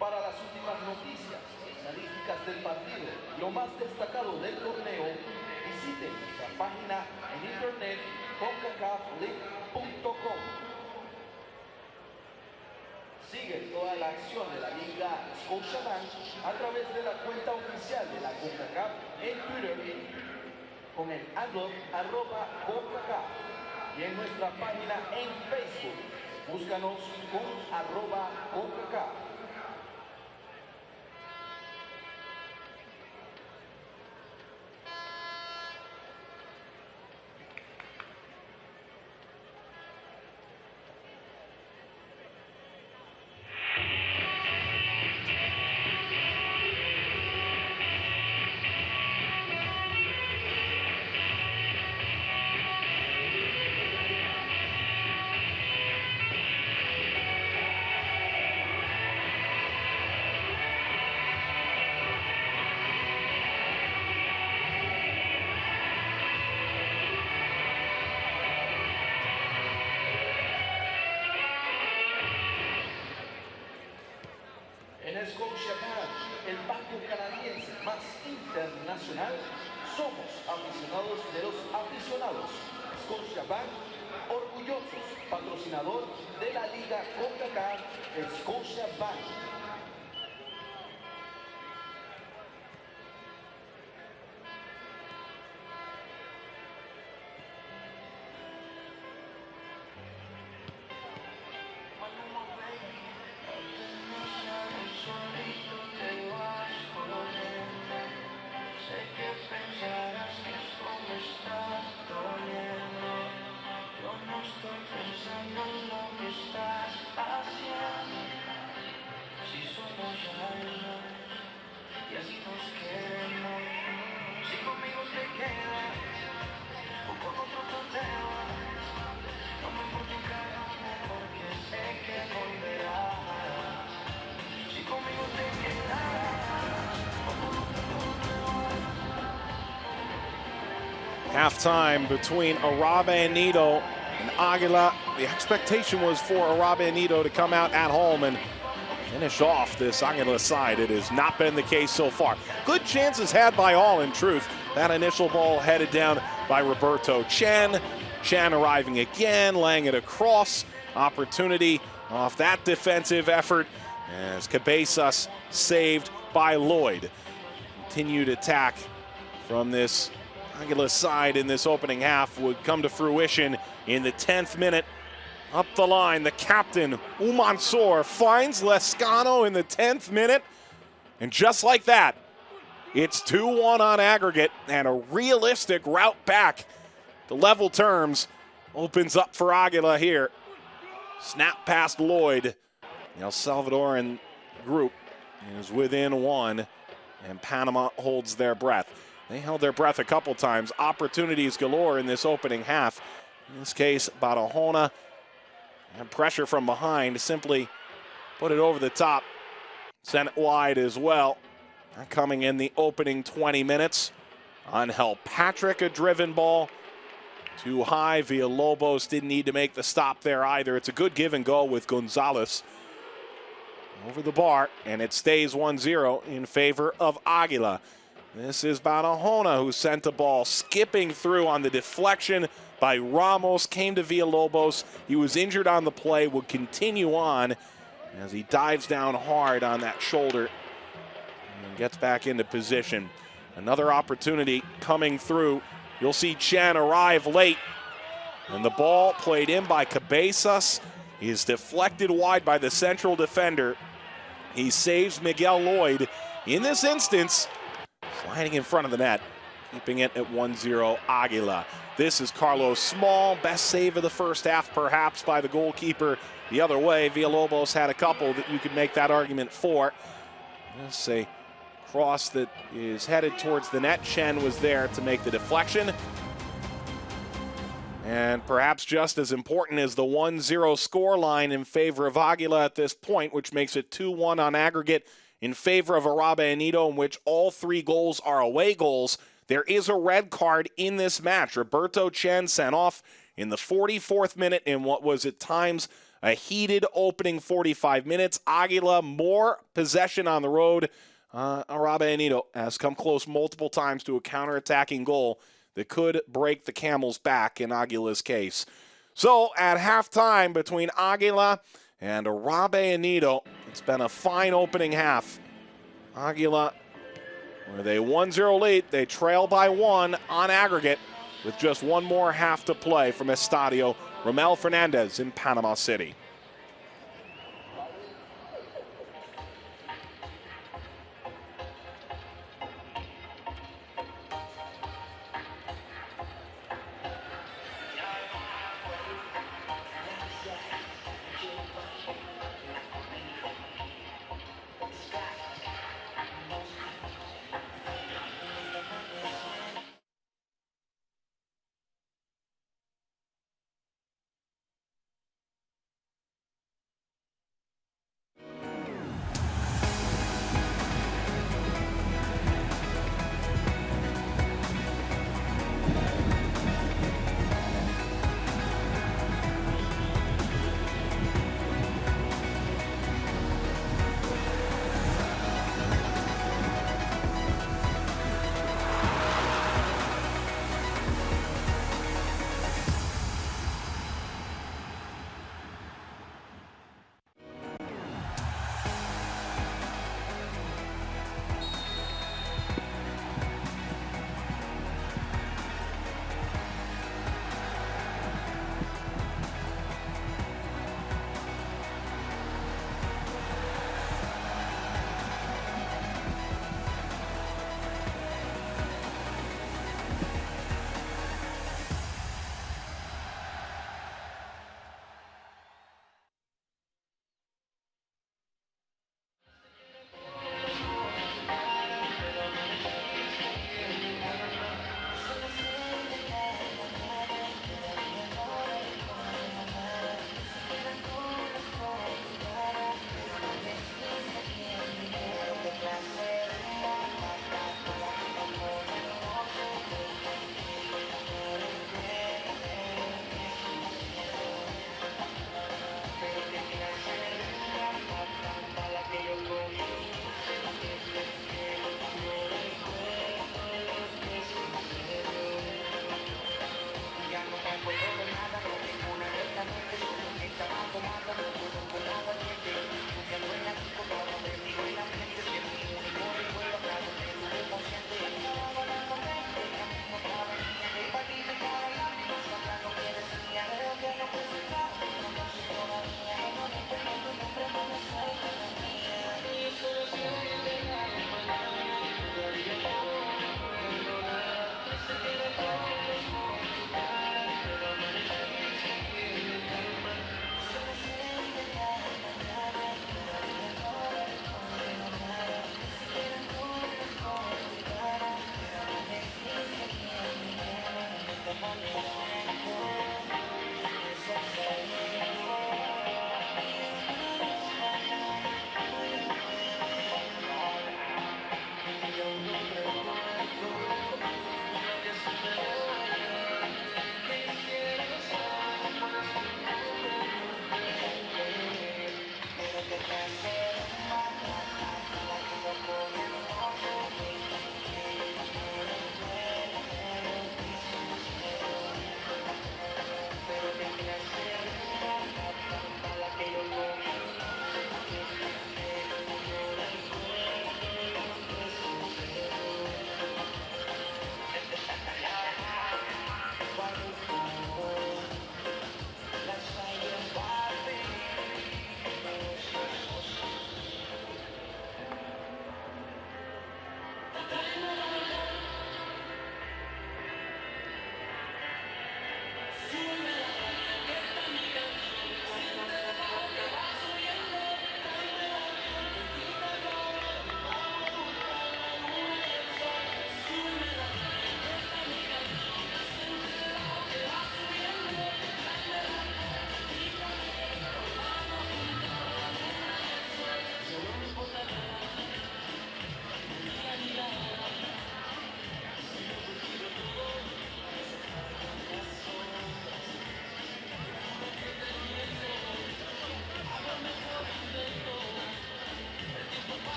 Para las últimas noticias, estadísticas del partido, lo más destacado del torneo, visite nuestra página en internet concacafleague.com. Sigue toda la acción de la Liga Scotiabank a través de la cuenta oficial oficial de la Concacaf en Twitter con el handle @Concacaf y en nuestra página en Facebook. Búscanos con @Concacaf. En Scotiabank, el banco canadiense más internacional, somos aficionados de los aficionados. Scotiabank, orgullosos patrocinador de la Liga Concacaf, Scotiabank. Halftime between Árabe Unido and Aguila. The expectation was for Árabe Unido to come out at home and finish off this Aguila side. It has not been the case so far. Good chances had by all, in truth. That initial ball headed down by Roberto Chen. Chen arriving again, laying it across. Opportunity off that defensive effort as Cabezas saved by Lloyd. Continued attack from this Aguila side in this opening half would come to fruition in the 10th minute. Up the line, the captain, Umansor, finds Lescano in the 10th minute. And just like that, it's 2-1 on aggregate, and a realistic route back to level terms opens up for Aguila here. Snap past Lloyd. The El Salvadoran group is within one, and Panama holds their breath. They held their breath a couple times. Opportunities galore in this opening half. In this case, Barahona had pressure from behind, simply put it over the top, sent it wide as well. That coming in the opening 20 minutes. Angel Patrick, a driven ball. Too high. Villalobos didn't need to make the stop there either. It's a good give and go with Gonzalez over the bar, and it stays 1-0 in favor of Aguila. This is Barahona who sent the ball skipping through on the deflection by Ramos, came to Villalobos. He was injured on the play, would continue on as he dives down hard on that shoulder and gets back into position. Another opportunity coming through. You'll see Chen arrive late, and the ball played in by Cabezas is deflected wide by the central defender. He saves Miguel Lloyd. In this instance, sliding in front of the net, keeping it at 1-0 Aguila. This is Carlos Small, best save of the first half perhaps by the goalkeeper. The other way, Villalobos had a couple that you could make that argument for. Let's say cross that is headed towards the net. Chen was there to make the deflection. And perhaps just as important as the 1-0 score line in favor of Aguila at this point, which makes it 2-1 on aggregate in favor of Árabe Unido, in which all 3 goals are away goals. There is a red card in this match. Roberto Chen sent off in the 44th minute in what was at times a heated opening 45 minutes. Aguila, more possession on the road. Árabe Unido has come close multiple times to a counterattacking goal that could break the camel's back in Aguila's case. So at halftime between Aguila and Árabe Unido, it's been a fine opening half. Aguila where they 1-0 lead. They trail by 1 on aggregate with just one more half to play from Estadio Romel Fernandez in Panama City.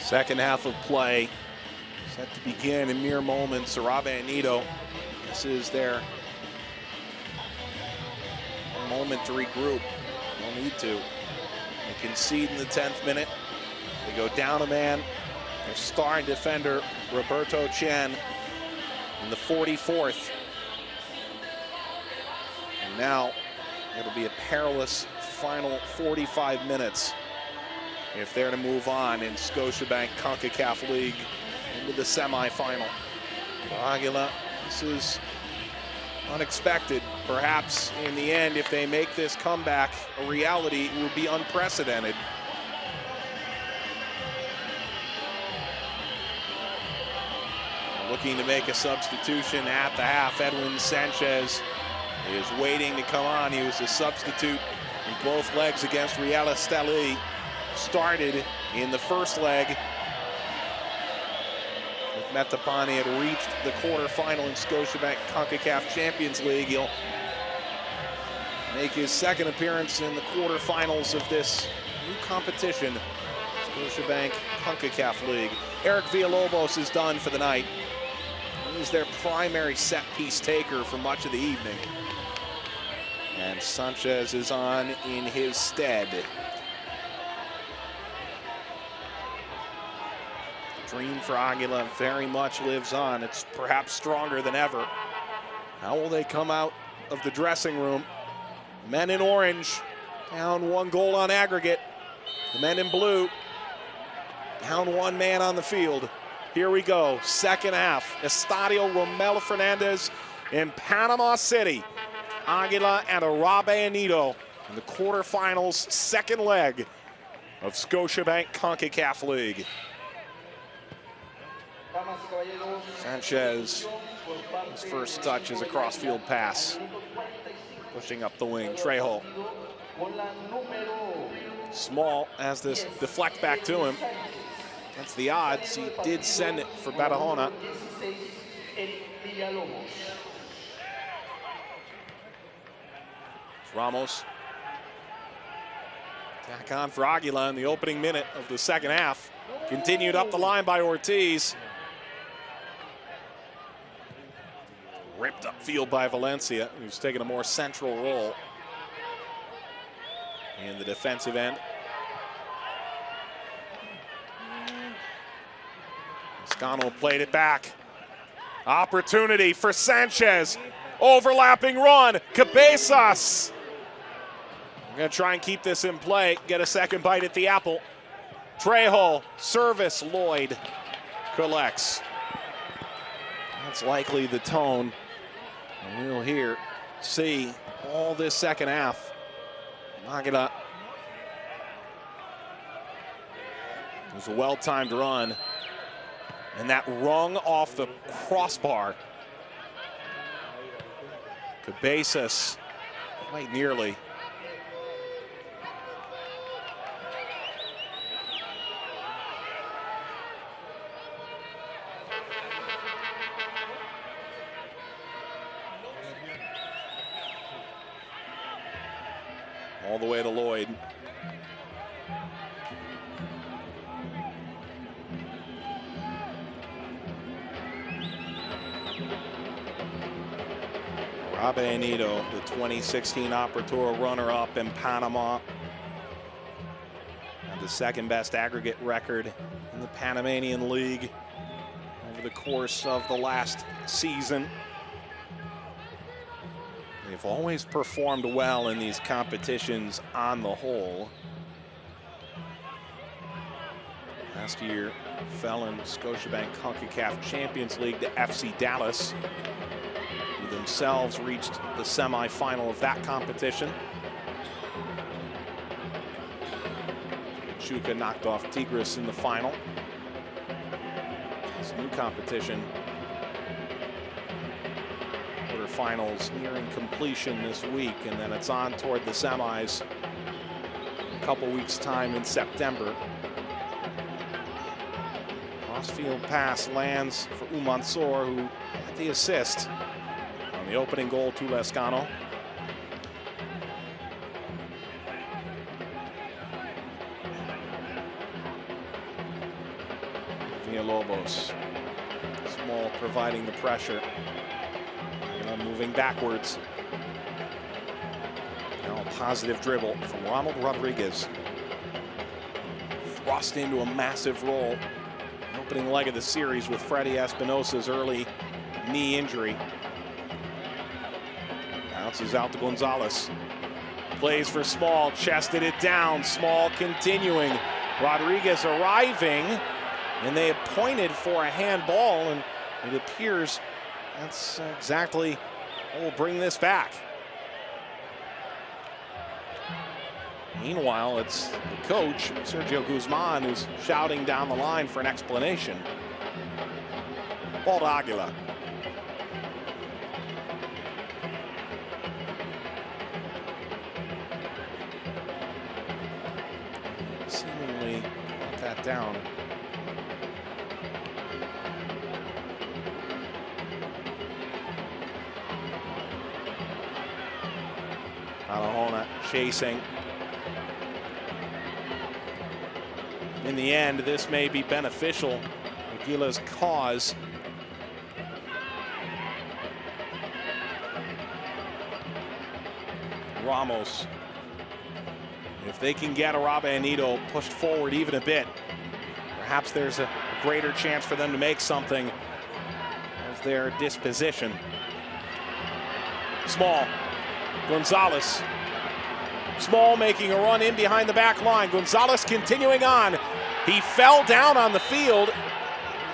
Second half of play set to begin in mere moments. Árabe Unido, this is their moment to regroup. No need to. They concede in the 10th minute. They go down a man. Their star defender, Roberto Chen, in the 44th. And now it'll be a perilous final 45 minutes if they're to move on in Scotiabank Concacaf League into the semifinal. Aguila, this is unexpected. Perhaps in the end, if they make this comeback a reality, it would be unprecedented. Looking to make a substitution at the half. Edwin Sanchez is waiting to come on. He was a substitute in both legs against Real Esteli. Started in the first leg. If Metapani had reached the quarterfinal in Scotiabank Concacaf Champions League, he'll make his second appearance in the quarterfinals of this new competition, Scotiabank Concacaf League. Eric Villalobos is done for the night. He was their primary set-piece taker for much of the evening. And Sanchez is on in his stead. The dream for Aguila very much lives on. It's perhaps stronger than ever. How will they come out of the dressing room? Men in orange, down 1 goal on aggregate. The men in blue, down 1 man on the field. Here we go, second half. Estadio Rommel Fernandez in Panama City. Aguila and Árabe Unido in the quarterfinals, second leg of Scotiabank Concacaf League. Sanchez, his first touch is a cross-field pass. Pushing up the wing, Trejo. Small as this deflect back to him. That's the odds. He did send it for Barahona. Ramos. Back on for Aguila in the opening minute of the second half. Continued up the line by Ortiz. Ripped upfield by Valencia, who's taking a more central role in the defensive end. Scano played it back. Opportunity for Sanchez. Overlapping run. Cabezas. We're going to try and keep this in play. Get a second bite at the apple. Trejo. Service. Lloyd collects. That's likely the tone. And we'll see all this second half. Aguila. It was a well-timed run. And that rung off the crossbar. Cabezas, quite nearly. All the way to Lloyd. Árabe Unido, the 2016 Apertura runner-up in Panama. And the second best aggregate record in the Panamanian League over the course of the last season. They've always performed well in these competitions on the whole. Last year, fell in Scotiabank Concacaf Champions League to FC Dallas, who themselves reached the semifinal of that competition. Chuca knocked off Tigres in the final. This new competition, quarterfinals nearing completion this week, and then it's on toward the semis in a couple weeks' time in September. Crossfield pass lands for Umansor, who had the assist on the opening goal to Lescano. Villalobos. Small providing the pressure. Moving backwards. Now a positive dribble from Ronald Rodriguez. Thrust into a massive roll. Opening leg of the series with Freddy Espinosa's early knee injury. Bounces out to Gonzalez. Plays for Small, chested it down. Small continuing. Rodriguez arriving, and they have pointed for a handball, and it appears that's exactly what will bring this back. Meanwhile, it's the coach, Sergio Guzman, who's shouting down the line for an explanation. Ball to Aguila. Seemingly got that down. Barahona chasing. In the end, this may be beneficial. Aguila's cause. Ramos. If they can get Árabe Unido pushed forward even a bit, perhaps there's a greater chance for them to make something of their disposition. Small. Gonzalez. Small making a run in behind the back line. Gonzalez continuing on. He fell down on the field,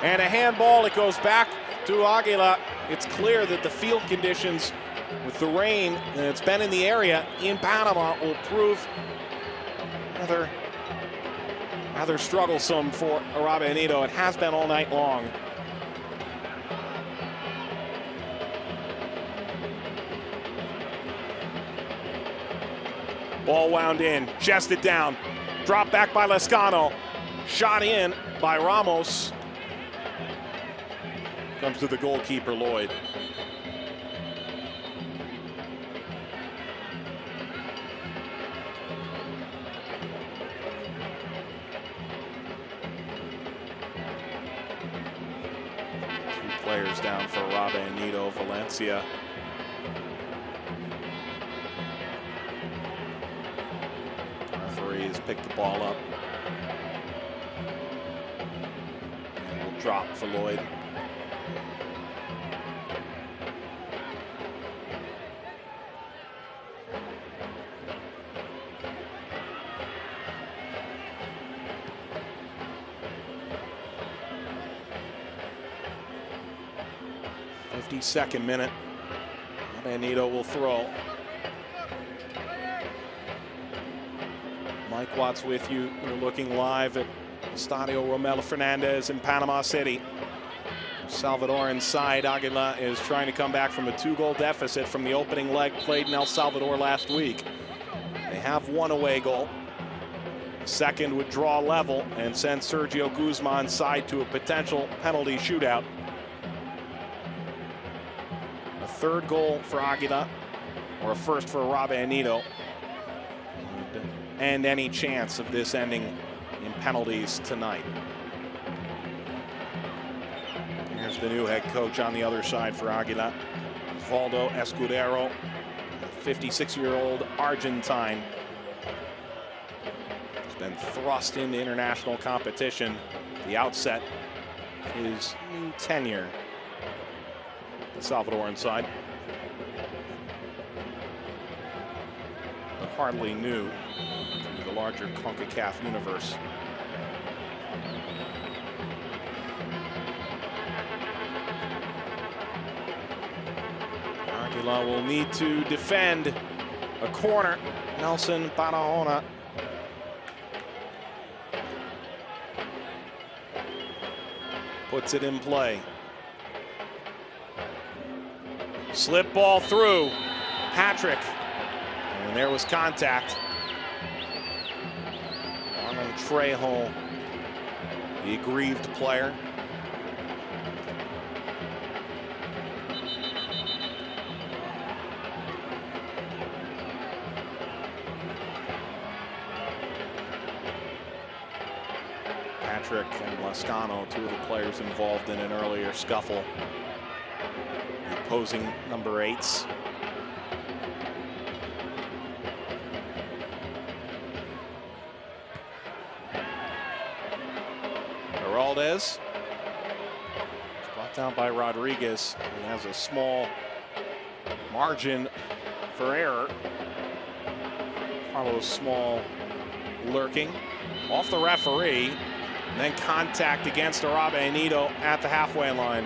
and a handball. It goes back to Aguila. It's clear that the field conditions with the rain that's been in the area in Panama will prove rather strugglesome for Árabe Unido. It has been all night long. Ball wound in, chested down, dropped back by Lescano, shot in by Ramos. Comes to the goalkeeper, Lloyd. Two players down for Árabe Unido, Valencia. Referee has picked the ball up. And will drop for Lloyd. Second minute. Árabe Unido will throw. Mike Watts with you. We're looking live at Estadio Romelu Fernandez in Panama City. Salvadoran side, Aguila is trying to come back from a 2-goal deficit from the opening leg played in El Salvador last week. They have one away goal. The second would draw level and send Sergio Guzman's side to a potential penalty shootout. Third goal for Aguila, or a first for Árabe Unido, and any chance of this ending in penalties tonight. Here's the new head coach on the other side for Aguila, Valdo Escudero, 56-year-old Argentine. He's been thrust into international competition at the outset of his new tenure. The Salvadoran side, but hardly new to the larger Concacaf universe. Aguila will need to defend a corner. Nelson Barahona. Puts it in play. Slip ball through. Patrick. And there was contact. Armand Trejo, the aggrieved player. Patrick and Lascano, two of the players involved in an earlier scuffle. The opposing number 8s. Geraldez. Brought down by Rodriguez. He has a small margin for error. Carlos Small lurking off the referee, and then contact against Árabe Unido at the halfway line.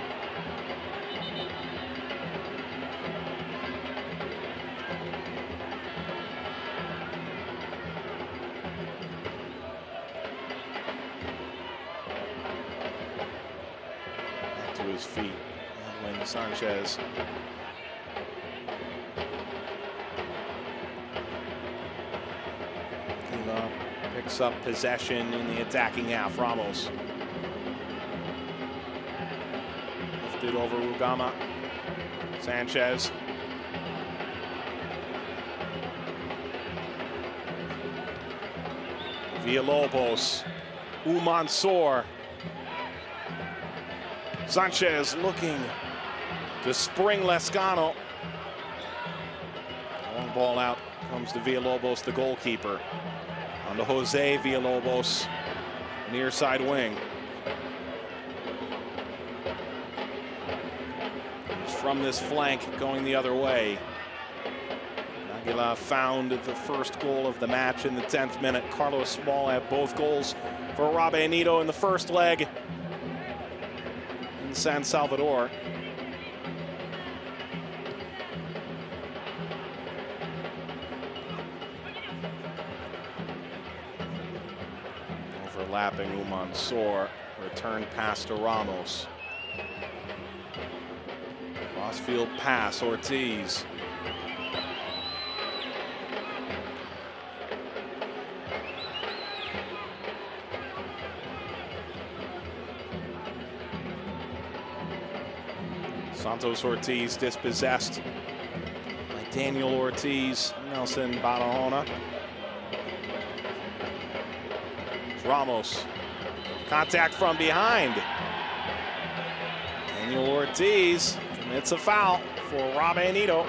Back to his feet, Edwin Sanchez. Picks up possession in the attacking half. Ramos. Lifted over Ugama. Sanchez. Villalobos. Umansor. Sanchez looking to spring Lascano. Long ball out comes to Villalobos, the goalkeeper. On to Jose Villalobos, near side wing. He's from this flank going the other way. Aguila found the first goal of the match in the 10th minute. Carlos Small had both goals for Árabe Unido in the first leg in San Salvador. Overlapping Umansor, return pass to Ramos. Crossfield pass, Ortiz. Santos Ortiz dispossessed by Daniel Ortiz, Nelson Barahona. Ramos, contact from behind. Daniel Ortiz commits a foul for Árabe Unido.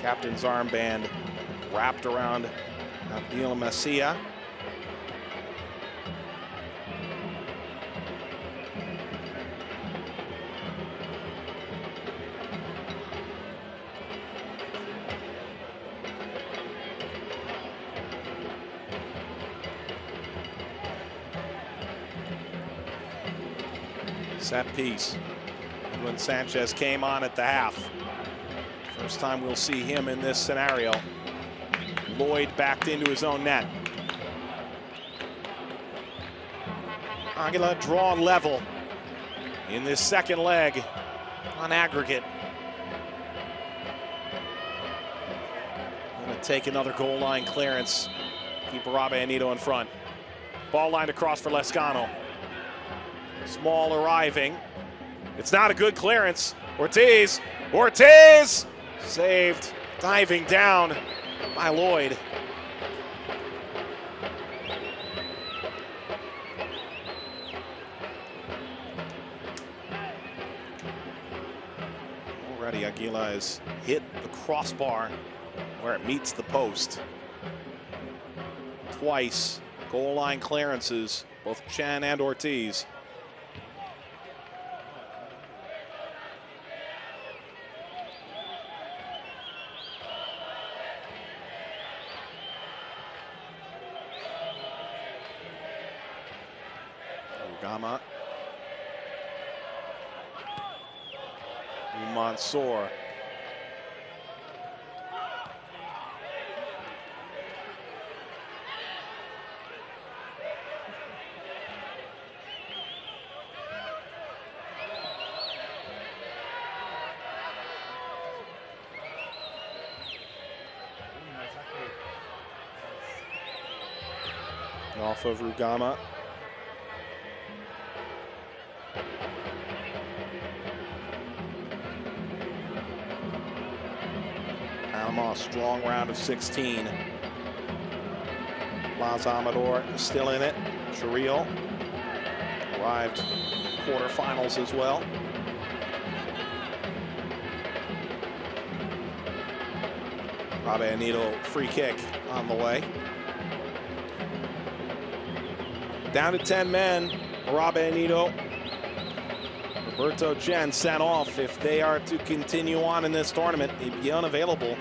Captain's armband wrapped around Abdil Macia. Set piece. And when Sanchez came on at the half, first time we'll see him in this scenario. Lloyd backed into his own net. Aguila drawn level in this second leg on aggregate. Gonna take another goal line clearance. Keep Árabe Unido in front. Ball lined across for Lascano. Small arriving. It's not a good clearance. Ortiz. Ortiz! Saved. Diving down by Lloyd. Already Aguila has hit the crossbar where it meets the post. Twice. Goal line clearances, both Chen and Ortiz. Ugama. Umansor. Off of Ugama. Panama, strong round of 16. Plaza Amador still in it. Churrillo arrived quarterfinals as well. Árabe Unido free kick on the way. Down to 10 men. Árabe Unido. Roberto Jen sent off. If they are to continue on in this tournament, he'd be unavailable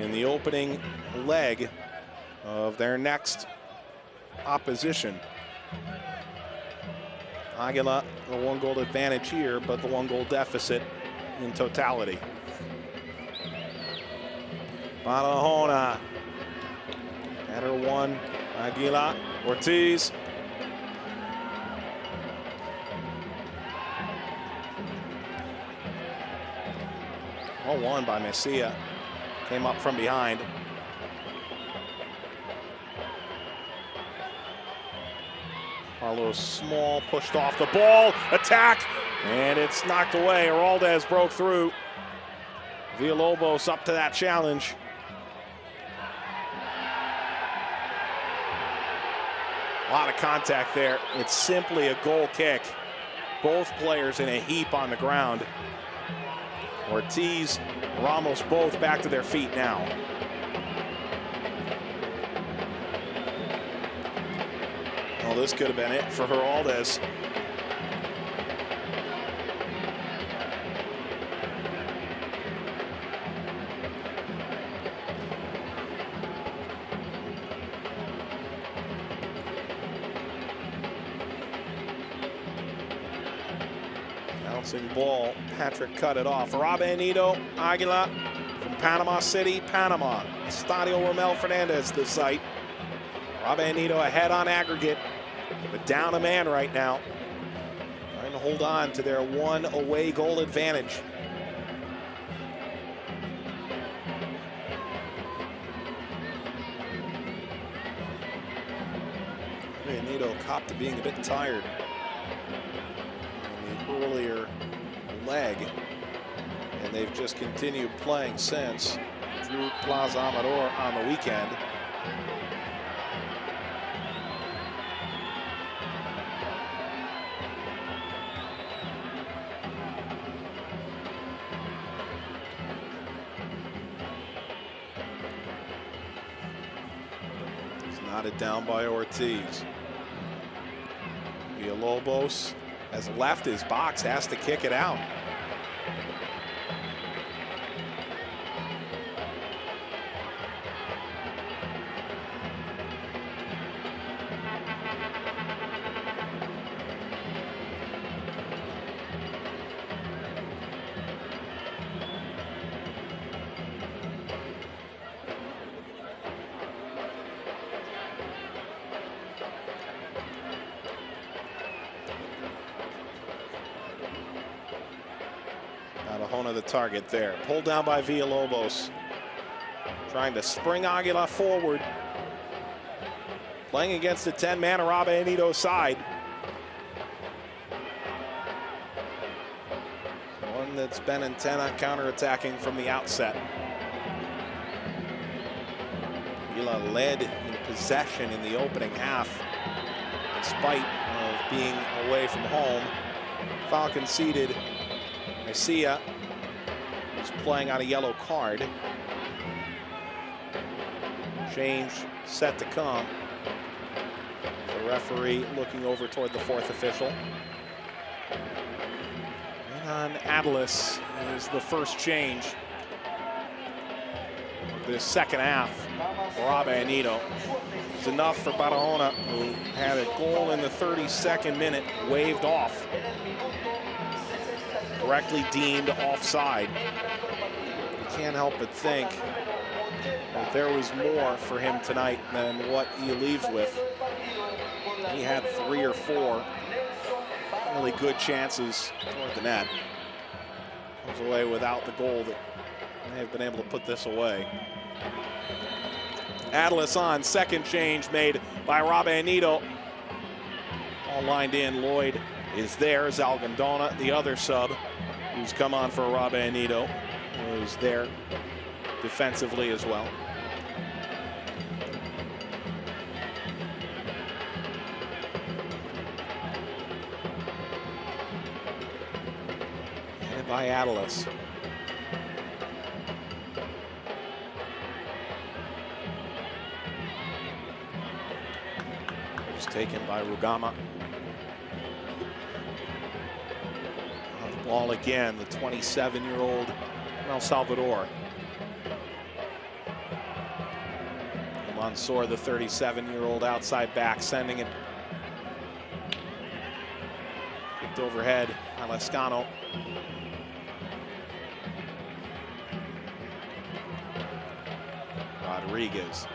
in the opening leg of their next opposition. Aguila, a 1-goal advantage here, but the 1-goal deficit in totality. Barahona, header one, Aguila, Ortiz. Well won by Messia, came up from behind. Carlos Small pushed off the ball, attack, and it's knocked away. Araldez broke through. Villalobos up to that challenge. A lot of contact there. It's simply a goal kick. Both players in a heap on the ground. Ortiz, Ramos both back to their feet now. Well, this could have been it for Araldez. Bouncing ball, Patrick cut it off. Árabe Unido, Aguila from Panama City, Panama. Estadio Romel Fernandez, the site. Árabe Unido ahead on aggregate, but down a man right now. Trying to hold on to their one away goal advantage. Árabe Unido copped to being a bit tired in the earlier leg, and they've just continued playing since. Drew Plaza Amador on the weekend. Knotted down by Ortiz. Villalobos has left his box, has to kick it out. Barahona the target there. Pulled down by Villalobos. Trying to spring Aguila forward. Playing against the 10-man Árabe Unido side. One that's been intent on counterattacking from the outset. Aguila led in possession in the opening half, in spite of being away from home. Foul conceded. Messia is playing on a yellow card. Change set to come. The referee looking over toward the fourth official. Renan Atlas is the first change of this second half for Árabe Unido. It's enough for Barahona, who had a goal in the 32nd minute waved off. Correctly deemed offside. You can't help but think that there was more for him tonight than what he leaves with. He had 3 or 4 really good chances toward the net. Comes away without the goal that may have been able to put this away. Atlas on, second change made by Árabe Unido. All lined in, Lloyd is there. Zalgandona, the other sub, who's come on for Árabe Unido, is there defensively as well. by Atlas. It's taken by Rugama. On the ball again, the 27-year-old El Salvador. Mansour, the 37-year-old outside back, sending it. Kicked overhead by Lescano. Rodriguez.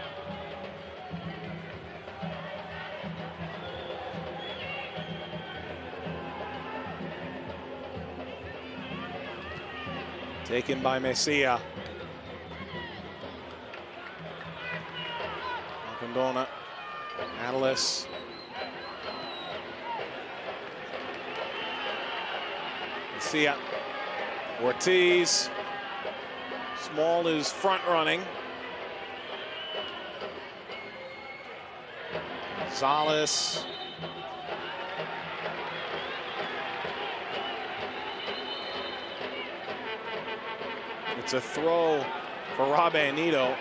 Taken by Messia. Condona, Atlas. Messia. Ortiz. Small is front running. Gonzalez. It's a throw for Arabe-Anido,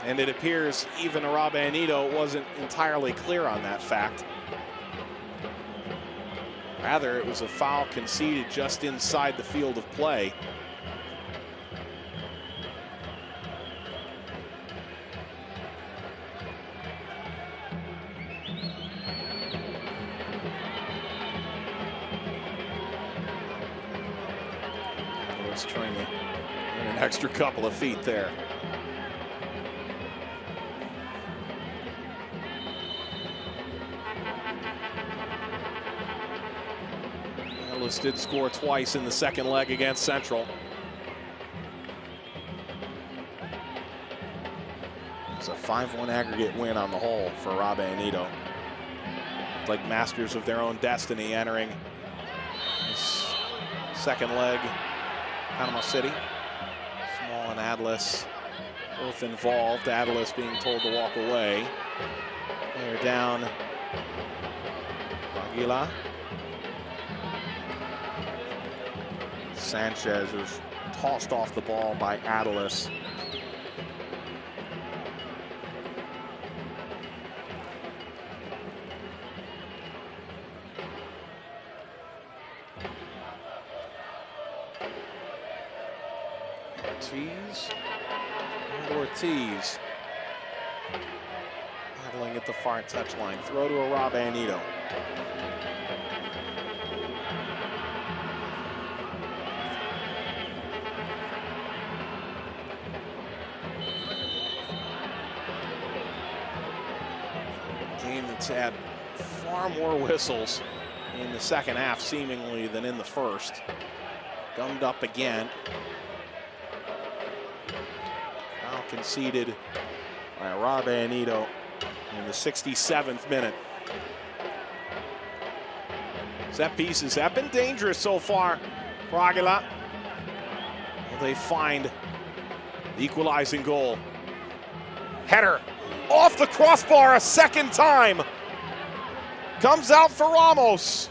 and it appears even Arabe-Anido wasn't entirely clear on that fact. Rather, it was a foul conceded just inside the field of play. Atlas trying to win an extra couple of feet there. Atlas did score twice in the second leg against Central. It's a 5-1 aggregate win on the whole for Arabe-Anido. Like masters of their own destiny entering this second leg. Panama City. Small and Atlas both involved. Atlas being told to walk away. They're down Aguila. Sanchez was tossed off the ball by Atlas. Ortiz battling at the far touchline. Throw to Arabe-Anido. Game that's had far more whistles in the second half seemingly than in the first. Gummed up again. Foul conceded by Arabe-Anido in the 67th minute. Set pieces have been dangerous so far for Aguila. Will they find the equalizing goal? Header off the crossbar a second time. Comes out for Ramos.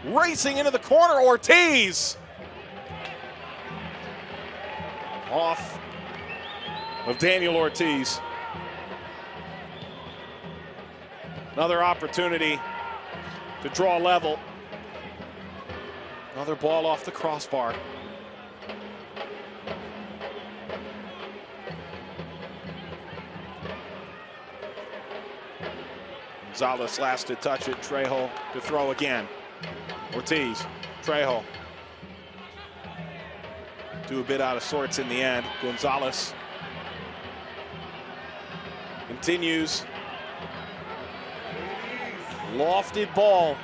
Racing into the corner, Ortiz. Off of Daniel Ortiz. Another opportunity to draw level. Another ball off the crossbar. Gonzalez last to touch it. Trejo to throw again. Ortiz, Trejo. Do a bit out of sorts in the end. Gonzalez continues. Lofted ball.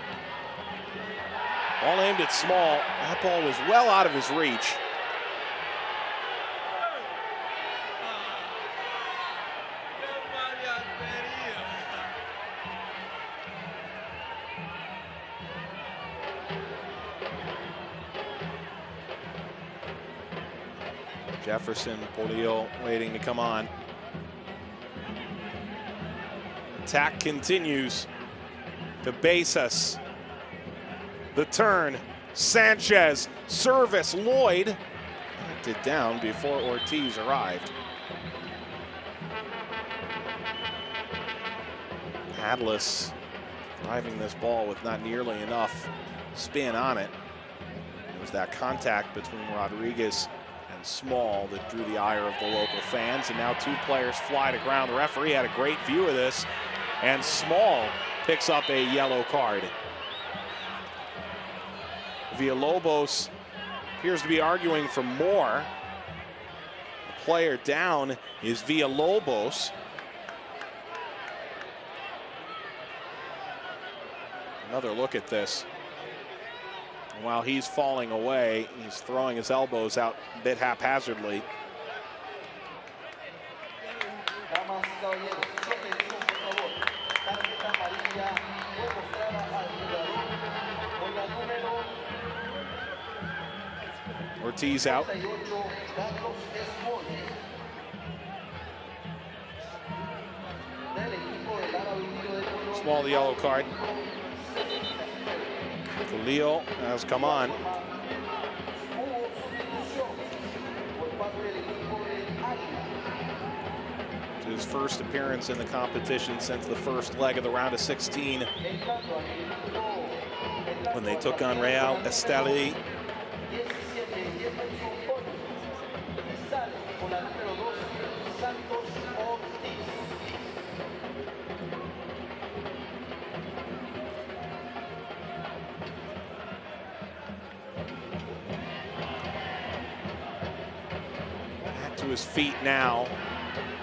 Ball aimed at Small. That ball was well out of his reach. Jefferson, Polillo waiting to come on. Attack continues to base us. The turn Sanchez, service, Lloyd knocked it down before Ortiz arrived. Atlas driving this ball with not nearly enough spin on it. It was that contact between Rodriguez and Small that drew the ire of the local fans, and now two players fly to ground. The referee had a great view of this, and Small picks up a yellow card. Villalobos appears to be arguing for more. The player down is Villalobos. Another look at this. And while he's falling away, he's throwing his elbows out a bit haphazardly. Ortiz out. Small, the yellow card. Leo has come on. It's his first appearance in the competition since the first leg of the round of 16 when they took on Real Esteli. To his feet now.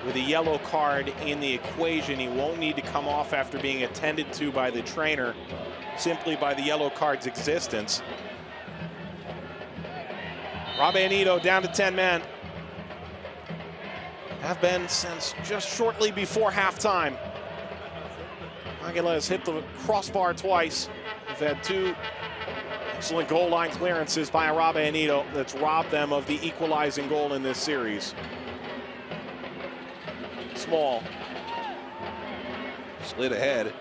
With a yellow card in the equation, he won't need to come off after being attended to by the trainer, simply by the yellow card's existence. Árabe Unido down to 10 men. Have been since just shortly before halftime. Aguila has hit the crossbar twice. We've had two excellent goal line clearances by Árabe Unido that's robbed them of the equalizing goal in this series. Small. Slid ahead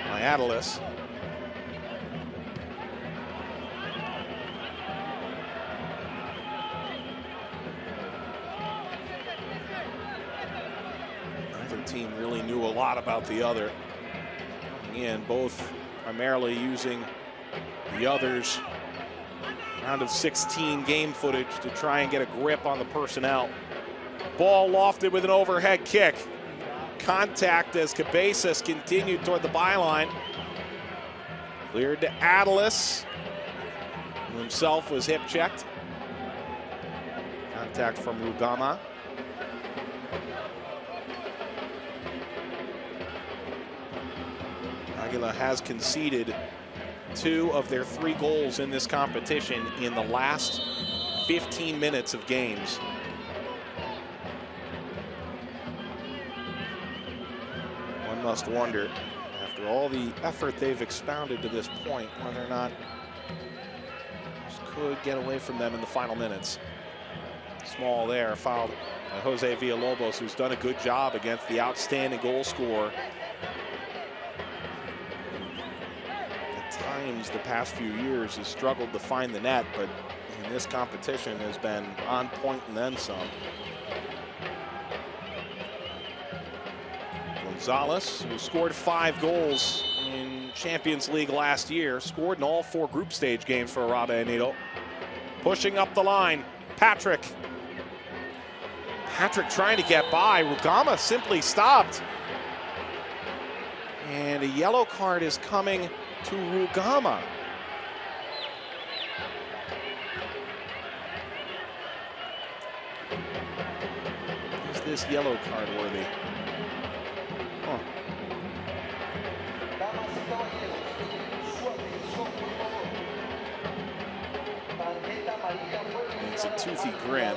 by Atlas. Neither team really knew a lot about the other. Again, both primarily using the other's round of 16 game footage to try and get a grip on the personnel. Ball lofted with an overhead kick. Contact as Cabezas continued toward the byline. Cleared to Atlas, who himself was hip checked. Contact from Rugama. Aguila has conceded 2 of their 3 goals in this competition in the last 15 minutes of games. One must wonder, after all the effort they've expounded to this point, whether or not this could get away from them in the final minutes. Small there, fouled by Jose Villalobos, who's done a good job against the outstanding goal scorer. The past few years has struggled to find the net, but in this competition has been on point and then some. Gonzalez, who scored 5 goals in Champions League last year, scored in all 4 group stage games for Árabe Unido. Pushing up the line, Patrick trying to get by. Rugama simply stopped. And a yellow card is coming to Rugama. Is this yellow card worthy? Huh. It's a toothy grin.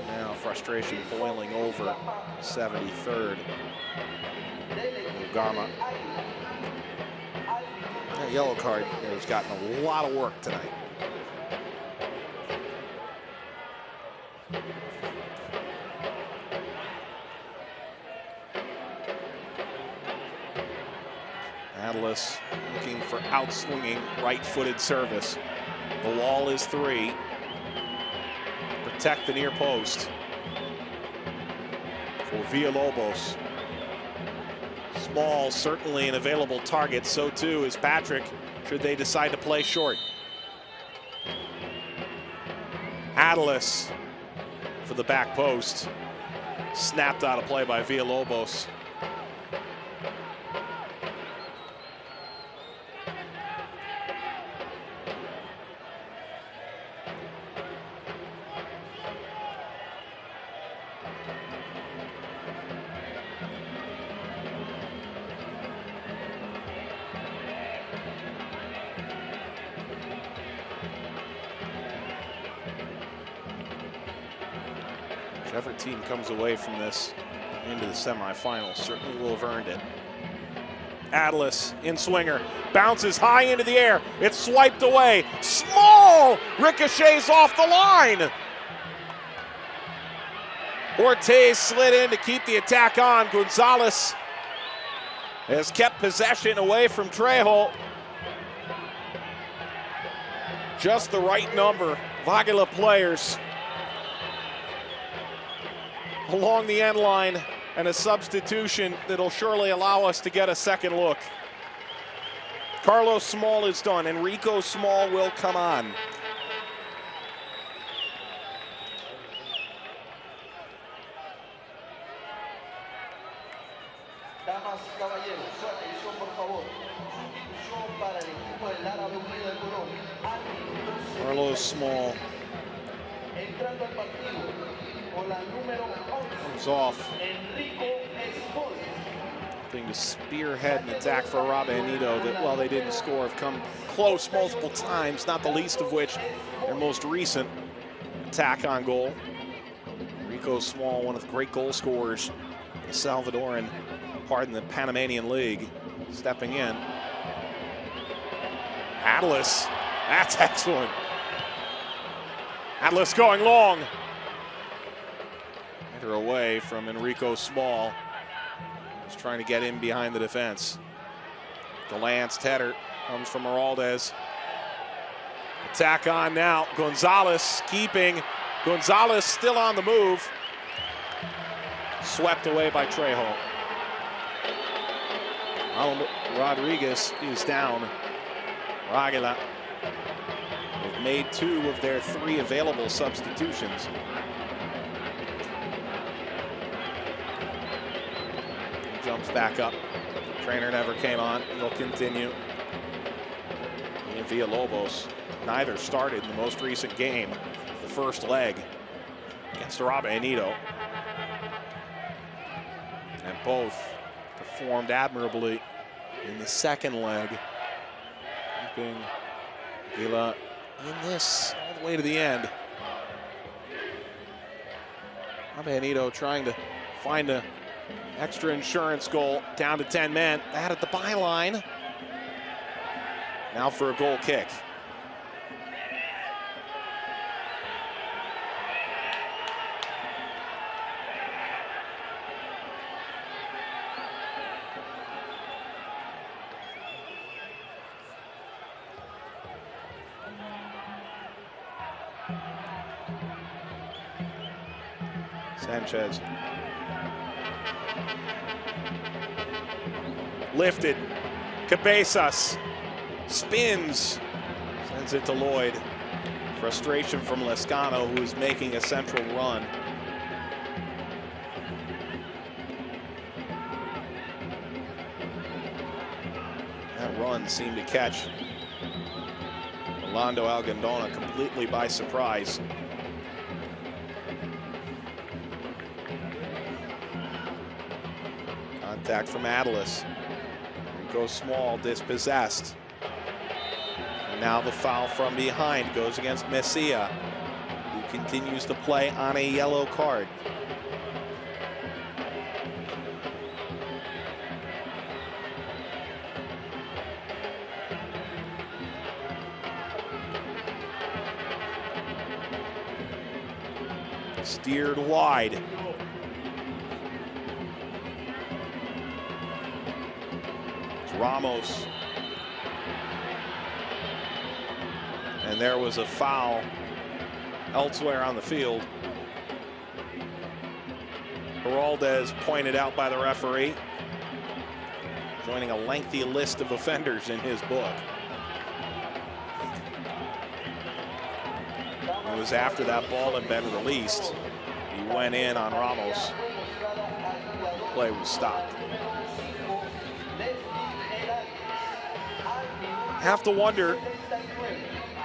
Now frustration boiling over. 73rd. Rugama. That yellow card has gotten a lot of work tonight. Atlas looking for outswinging right-footed service. The wall is 3. Protect the near post for Villalobos. Small, certainly an available target. So too is Patrick, should they decide to play short. Atlas for the back post. Snapped out of play by Villalobos. Whichever team comes away from this into the semifinals certainly will have earned it. Atlas in swinger, bounces high into the air. It's swiped away. Small ricochets off the line. Ortiz slid in to keep the attack on. Gonzalez has kept possession away from Trejo. Just the right number of Aguila players along the end line, and a substitution that'll surely allow us to get a second look. Carlos Small is done. Enrico Small will come on. Damas y caballeros, su atención por favor. Sustitución para el equipo del Árabe Unido de Colombia. Carlos Small Entrando al partido con la número 11. comes off. Enrico Small. Thing to spearhead an attack for Árabe Unido that, while they didn't score, have come close multiple times, not the least of which their most recent attack on goal. Enrico Small, one of the great goal scorers, the Salvadoran, pardon, the Panamanian League, stepping in. Atlas, that's excellent. Atlas going long. Header away from Enrico Small. He's trying to get in behind the defense. The Lance header comes from Heraldez. Attack on now. Gonzalez keeping. Gonzalez still on the move. Swept away by Trejo. Rodriguez is down. Aguila have made 2 of their 3 available substitutions. He jumps back up. Trainer never came on. He'll continue. And Villalobos, neither started in the most recent game, the first leg against Árabe Unido. And both performed admirably in the second leg, keeping Aguila in this all the way to the end. Árabe Unido trying to find an extra insurance goal, down to 10 men. That at the byline. Now for a goal kick. Sanchez. Lifted. Cabezas. Spins. Sends it to Lloyd. Frustration from Lescano, who is making a central run. That run seemed to catch Orlando Algandona completely by surprise. Contact from Atlas. Goes Small, dispossessed. And now the foul from behind goes against Messia, who continues to play on a yellow card. Steered wide. It's Ramos. And there was a foul elsewhere on the field. Geraldez pointed out by the referee, joining a lengthy list of offenders in his book. It was after that ball had been released. He went in on Ramos. Play was stopped. Have to wonder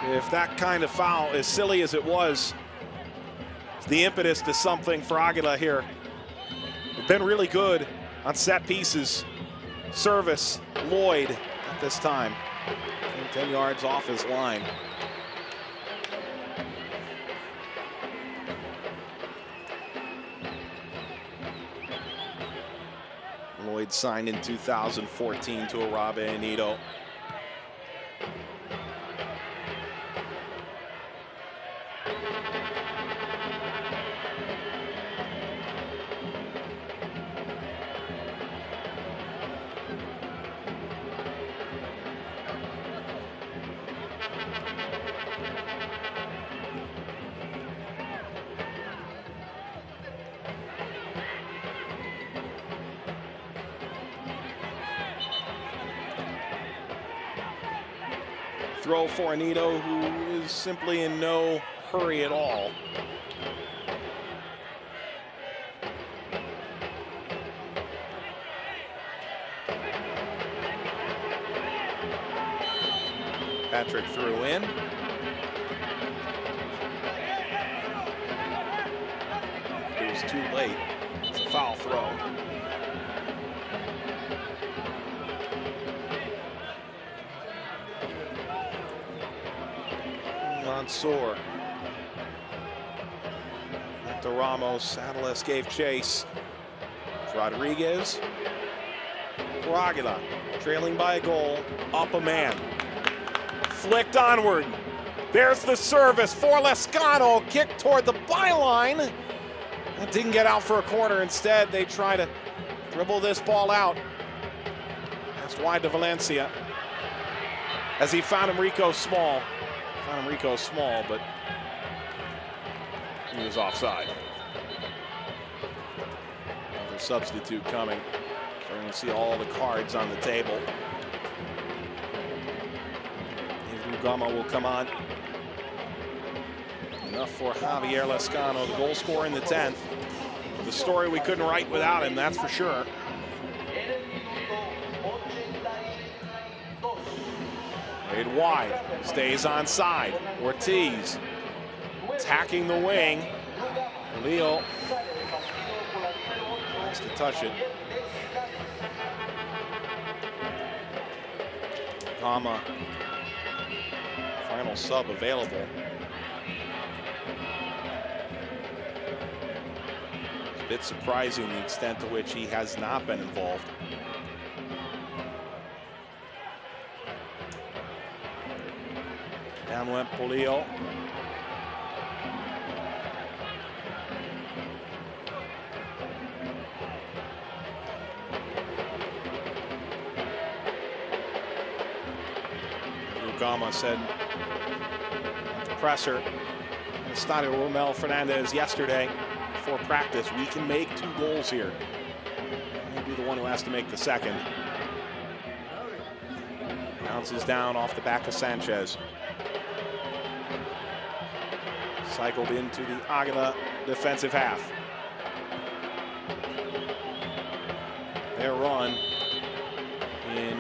if that kind of foul, as silly as it was, is the impetus to something for Aguila here. They've been really good on set pieces. Service, Lloyd at this time, 10 yards off his line. Lloyd signed in 2014 to Árabe Unido. Throw for Unido, who is simply in no hurry at all. Patrick threw in. It was too late. It's a foul throw. Mansour. To Ramos. Adelis gave chase. Rodriguez. For Aguila. Trailing by a goal. Up a man. Flicked onward. There's the service for Lescano. Kick toward the byline. That didn't get out for a corner. Instead, they try to dribble this ball out. That's wide to Valencia. As he found Enrico Small. But he was offside. Another substitute coming. We're going to see all the cards on the table. Gama will come on. Enough for Javier Lescano, the goal scorer in the 10th. The story we couldn't write without him, that's for sure. Played wide, stays on side. Ortiz attacking the wing. Leo has to touch it. Gama, final sub available. It's a bit surprising the extent to which he has not been involved. Down went Polillo. Gama said at the presser, Estadio Romel Fernandez yesterday before practice, we can make 2 goals here. He'll be the one who has to make the second. Bounces down off the back of Sanchez. Cycled into the Aguila defensive half. Their run in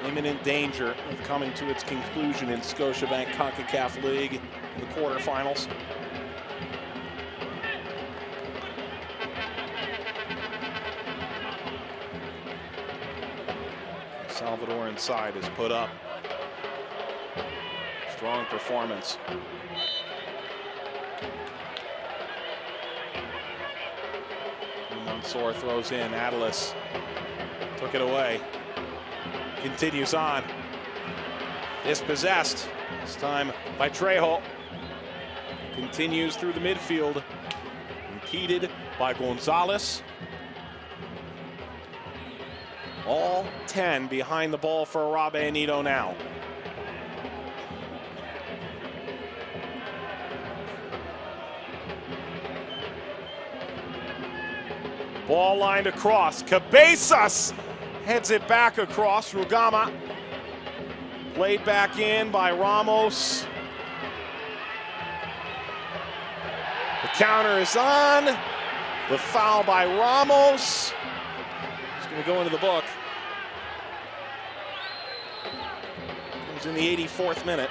imminent danger of coming to its conclusion in Scotiabank Concacaf League in the quarterfinals. Salvadoran side is put up. Strong performance. Mansour throws in. Adelis took it away. Continues on. Dispossessed. This time by Trejo. Continues through the midfield. Impeded by Gonzalez. All 10 behind the ball for Árabe Unido now. Ball lined across. Cabezas heads it back across. Rugama played back in by Ramos. The counter is on. The foul by Ramos. It's going to go into the book. Comes in the 84th minute.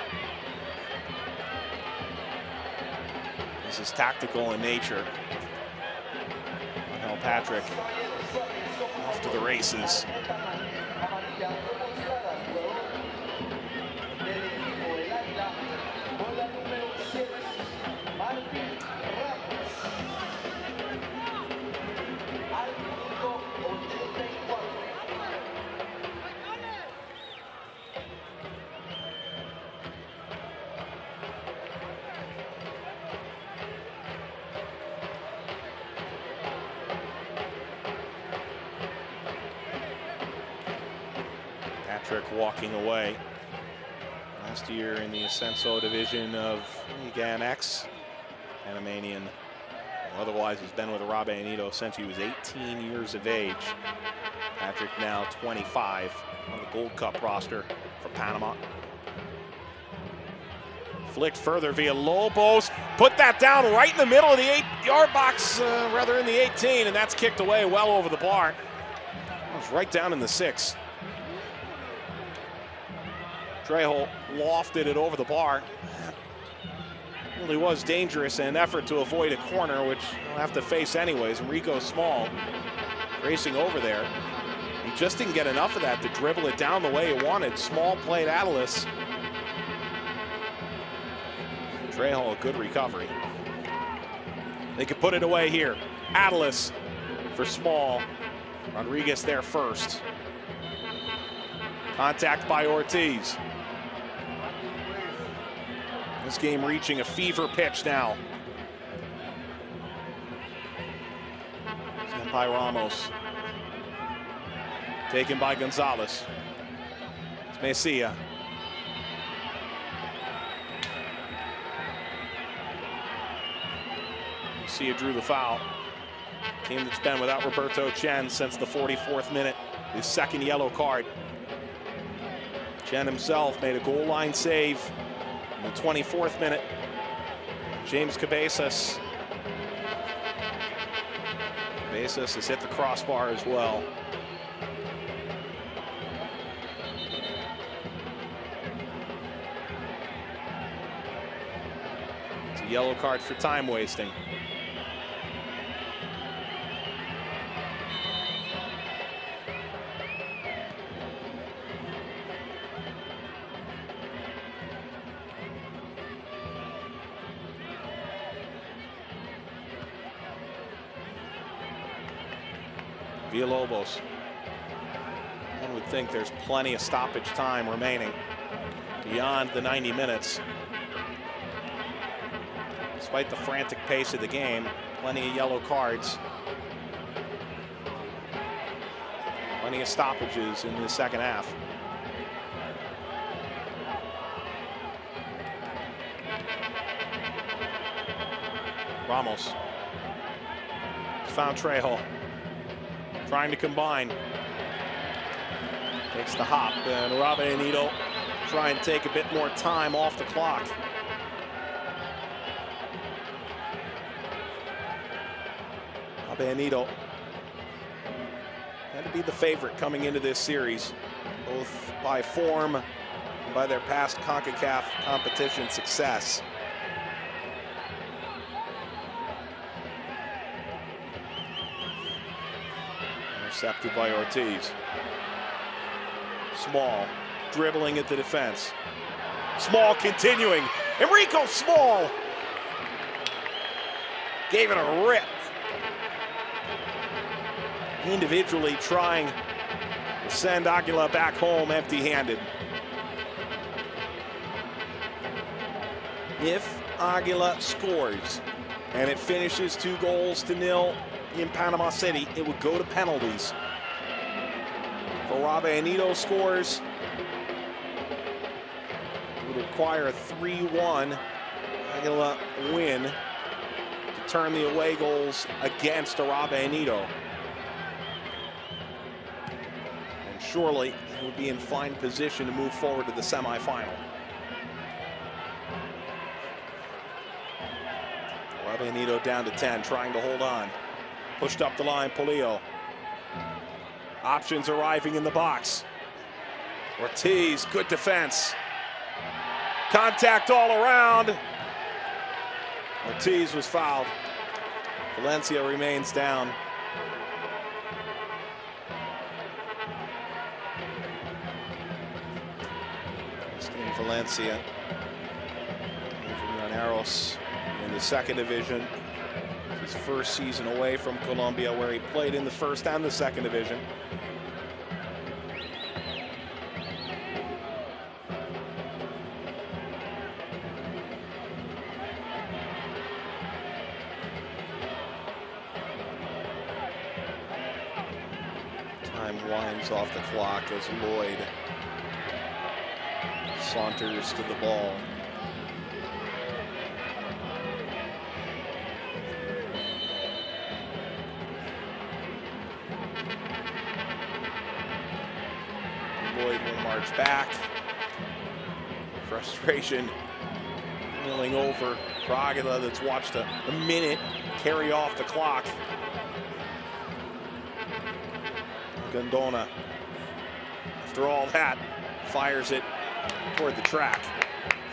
This is tactical in nature. Patrick off to the races. Patrick walking away. Last year in the Ascenso division of Liga MX, Panamanian. Otherwise, he's been with Árabe Unido since he was 18 years of age. Patrick now 25 on the Gold Cup roster for Panama. Flicked further via Lobos. Put that down right in the middle of the 8-yard box, rather in the 18, and that's kicked away well over the bar. It was right down in the 6. Trejo lofted it over the bar. Really was dangerous in an effort to avoid a corner, which he'll have to face anyways. Enrico Small racing over there. He just didn't get enough of that to dribble it down the way he wanted. Small played Atlas. Trejo, a good recovery. They could put it away here. Atlas for Small. Rodriguez there first. Contact by Ortiz. This game reaching a fever pitch now. Sent by Ramos. Taken by Gonzalez. It's Messia. Messia drew the foul. Team that's been without Roberto Chen since the 44th minute. His second yellow card. Chen himself made a goal line save in the 24th minute. James Cabezas. Cabezas has hit the crossbar as well. It's a yellow card for time wasting. Villalobos. One would think there's plenty of stoppage time remaining beyond the 90 minutes. Despite the frantic pace of the game, plenty of yellow cards. Plenty of stoppages in the second half. Ramos found Trejo. Trying to combine. Takes the hop, and Árabe Unido try and take a bit more time off the clock. Árabe Unido had to be the favorite coming into this series, both by form and by their past Concacaf competition success. Intercepted by Ortiz. Small dribbling at the defense. Small continuing. Enrico Small gave it a rip. Individually trying to send Aguila back home empty-handed. If Aguila scores and it finishes 2-0 in Panama City, it would go to penalties. Árabe Unido scores. It would require a 3-1 Aguila win to turn the away goals against Árabe Unido. And surely he would be in fine position to move forward to the semifinal. Árabe Unido down to 10, trying to hold on. Pushed up the line, Polillo. Options arriving in the box. Ortiz, good defense. Contact all around. Ortiz was fouled. Valencia remains down. Steven Valencia from Llaneros in the second division. His first season away from Colombia, where he played in the first and the second division. Time winds off the clock as Lloyd saunters to the ball. Lloyd will march back. Frustration spilling over for Aguila, that's watched a minute carry off the clock. Gondona, after all that, fires it toward the track.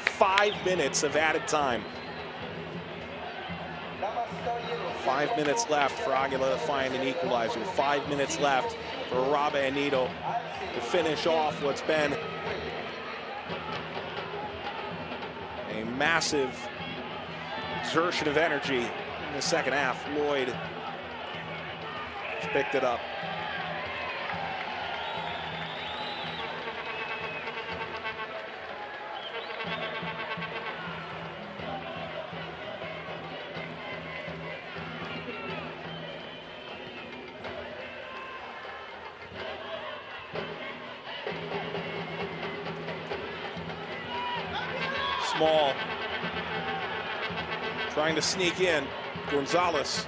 5 minutes of added time. 5 minutes left for Aguila to find an equalizer. 5 minutes left for Árabe Unido to finish off what's been a massive exertion of energy in the second half. Lloyd has picked it up. Small, trying to sneak in. Gonzalez,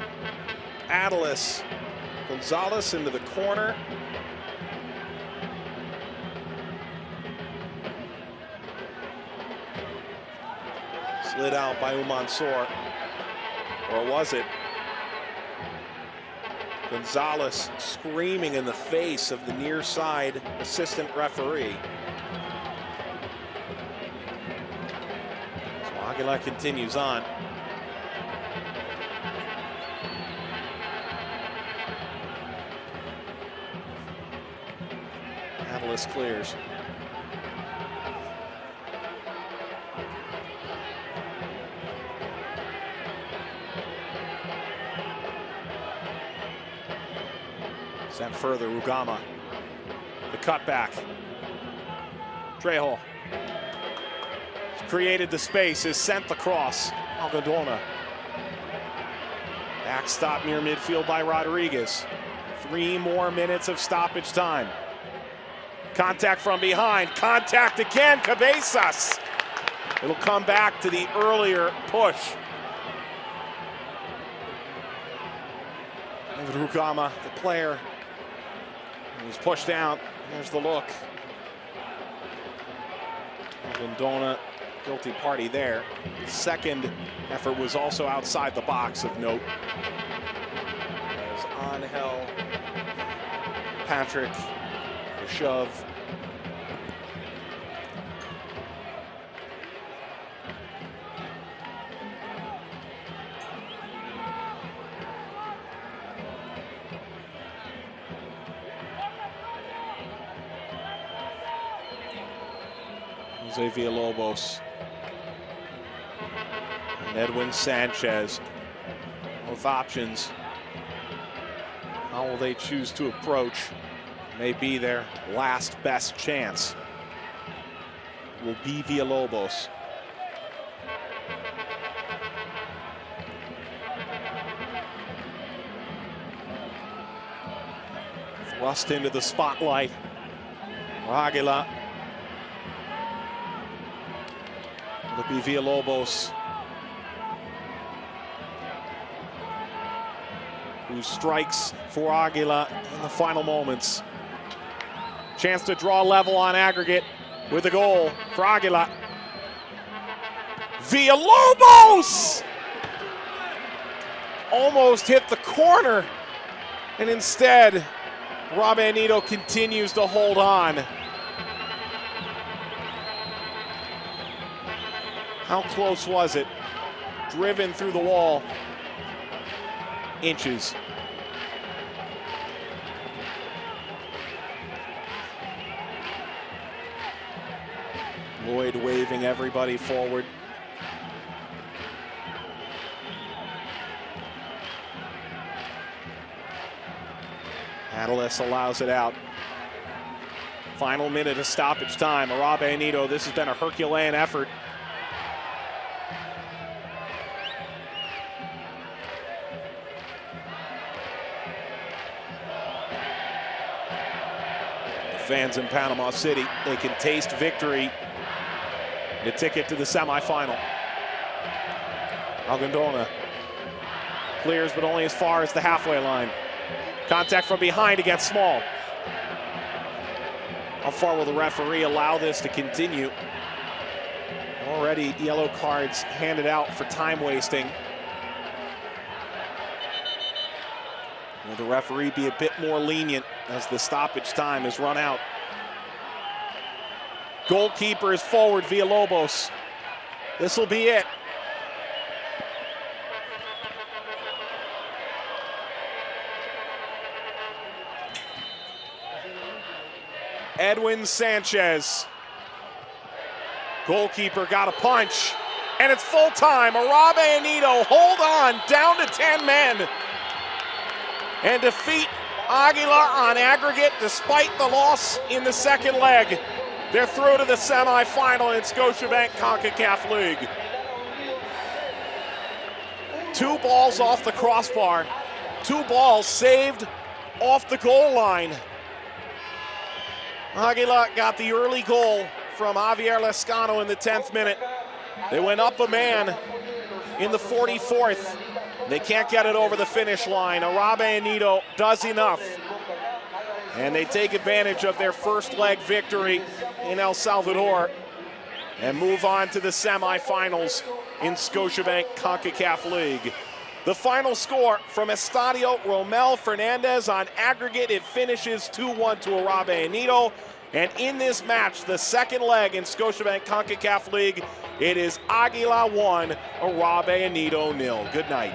Atlas, Gonzalez into the corner. Slid out by Umansor, or was it? Gonzalez screaming in the face of the near side assistant referee. Aguila continues on. Atlas clears. Sent further, Ugama. The cutback. Trejo. Created the space, is sent the cross. Algodona. Backstop near midfield by Rodriguez. 3 more minutes of stoppage time. Contact from behind. Contact again, Cabezas. It'll come back to the earlier push. Rugama, the player, he's pushed out. Here's the look. Algodona. Guilty party there. The second effort was also outside the box of note. As Angel, Patrick, the shove. Jose Villalobos. And Edwin Sanchez, both options. How will they choose to approach? May be their last best chance. Will be Villalobos. Thrust into the spotlight Aguila. It'll be Villalobos, who strikes for Aguila in the final moments. Chance to draw level on aggregate with a goal for Aguila. Villalobos! Almost hit the corner, and instead, Árabe Unido continues to hold on. How close was it? Driven through the wall. Inches. Lloyd waving everybody forward. Atlas allows it out. Final minute of stoppage time. Árabe Unido, this has been a Herculean effort. The fans in Panama City, they can taste victory. The ticket to the semifinal. Algandona clears, but only as far as the halfway line. Contact from behind against Small. How far will the referee allow this to continue? Already yellow cards handed out for time wasting. Will the referee be a bit more lenient as the stoppage time is run out? Goalkeeper is forward, Villalobos. This will be it. Edwin Sanchez. Goalkeeper got a punch, and it's full time. Árabe Unido hold on, down to 10 men, and defeat Aguila on aggregate despite the loss in the second leg. They're through to the semifinal in Scotiabank Concacaf League. 2 balls off the crossbar, 2 balls saved off the goal line. Aguila got the early goal from Javier Lescano in the 10th minute. They went up a man in the 44th. They can't get it over the finish line. Árabe Unido does enough, and they take advantage of their first leg victory in El Salvador and move on to the semifinals in Scotiabank CONCACAF League. The final score from Estadio Romel Fernandez. On aggregate, it finishes 2-1 to Árabe Unido. And in this match, the second leg in Scotiabank CONCACAF League, it is Aguila 1, Árabe Unido 0. Good night.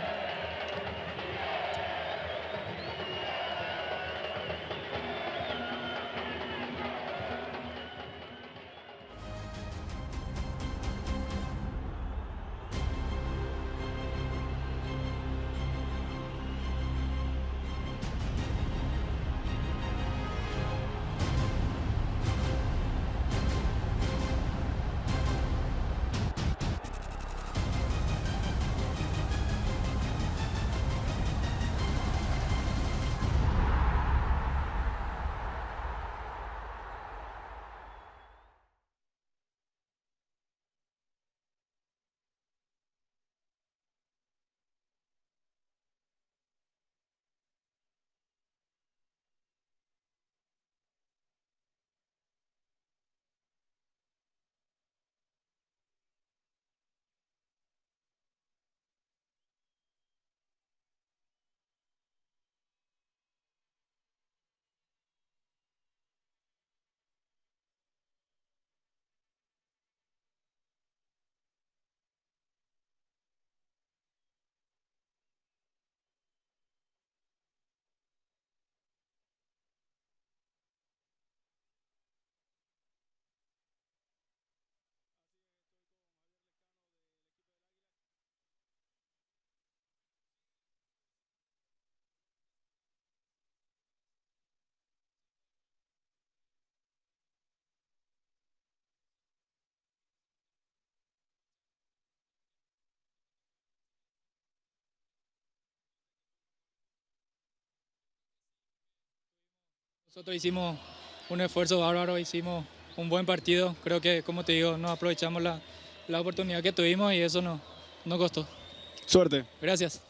Nosotros hicimos un esfuerzo bárbaro, hicimos un buen partido. Creo que, como te digo, nos aprovechamos la oportunidad que tuvimos y eso nos costó. Suerte. Gracias.